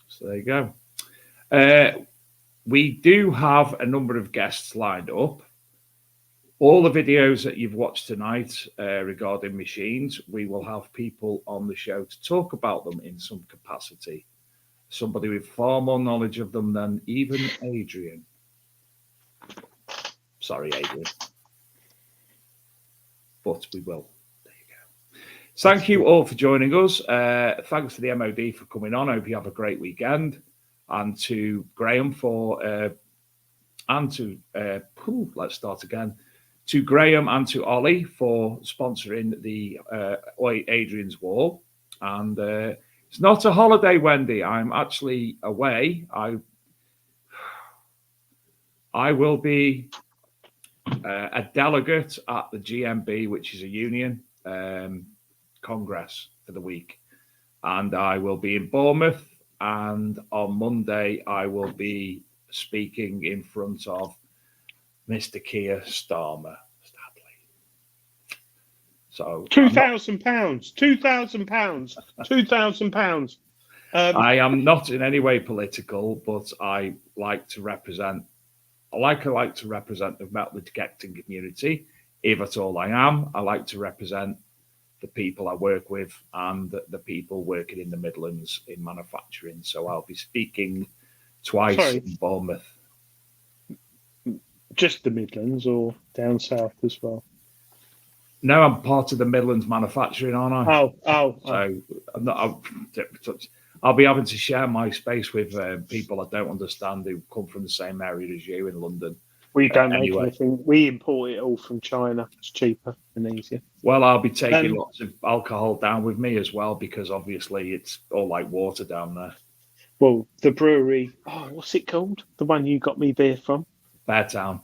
So there you go. We do have a number of guests lined up. All the videos that you've watched tonight regarding machines, we will have people on the show to talk about them in some capacity. Somebody with far more knowledge of them than even Adrian. Sorry, Adrian. But we will. There you go. Thank you all for joining us. Thanks to the MOD for coming on. I hope you have a great weekend. And to Graham let's start again. To Graham and to Ollie for sponsoring the Adrian's Wall. And it's not a holiday, Wendy. I'm actually away. I will be a delegate at the GMB, which is a union congress for the week. And I will be in Bournemouth. And on Monday, I will be speaking in front of Mr. Keir Starmer, sadly. So £2,000, £2,000, £2,000. I am not in any way political, but I like to represent. I like to represent the metal detecting community. If at all I am, I like to represent the people I work with and the people working in the Midlands in manufacturing. So I'll be speaking twice in Bournemouth. Just the Midlands or down south as well? No, I'm part of the Midlands manufacturing, aren't I? So I'm not. I'll be having to share my space with people I don't understand who come from the same area as you in London. We don't make anything. We import it all from China. It's cheaper and easier. Well, I'll be taking lots of alcohol down with me as well, because obviously it's all like water down there. Well, the brewery, what's it called? The one you got me beer from? Beartown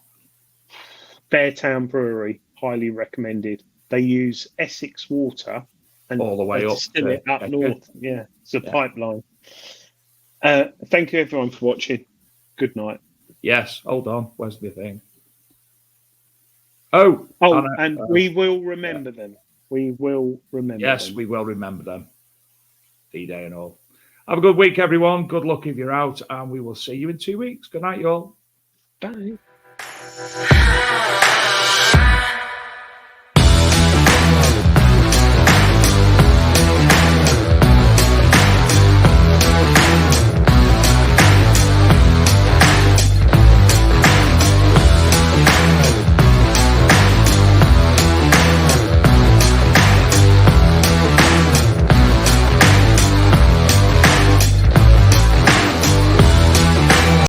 Brewery, highly recommended. They use Essex water and all the way up distill it up north. Yeah, it's a pipeline. Thank you everyone for watching. Good night. Yes, hold on. Where's the thing? And we will remember them. We will remember them. Yes, we will remember them. D-Day and all. Have a good week, everyone. Good luck if you're out, and we will see you in 2 weeks. Good night, y'all. Bye.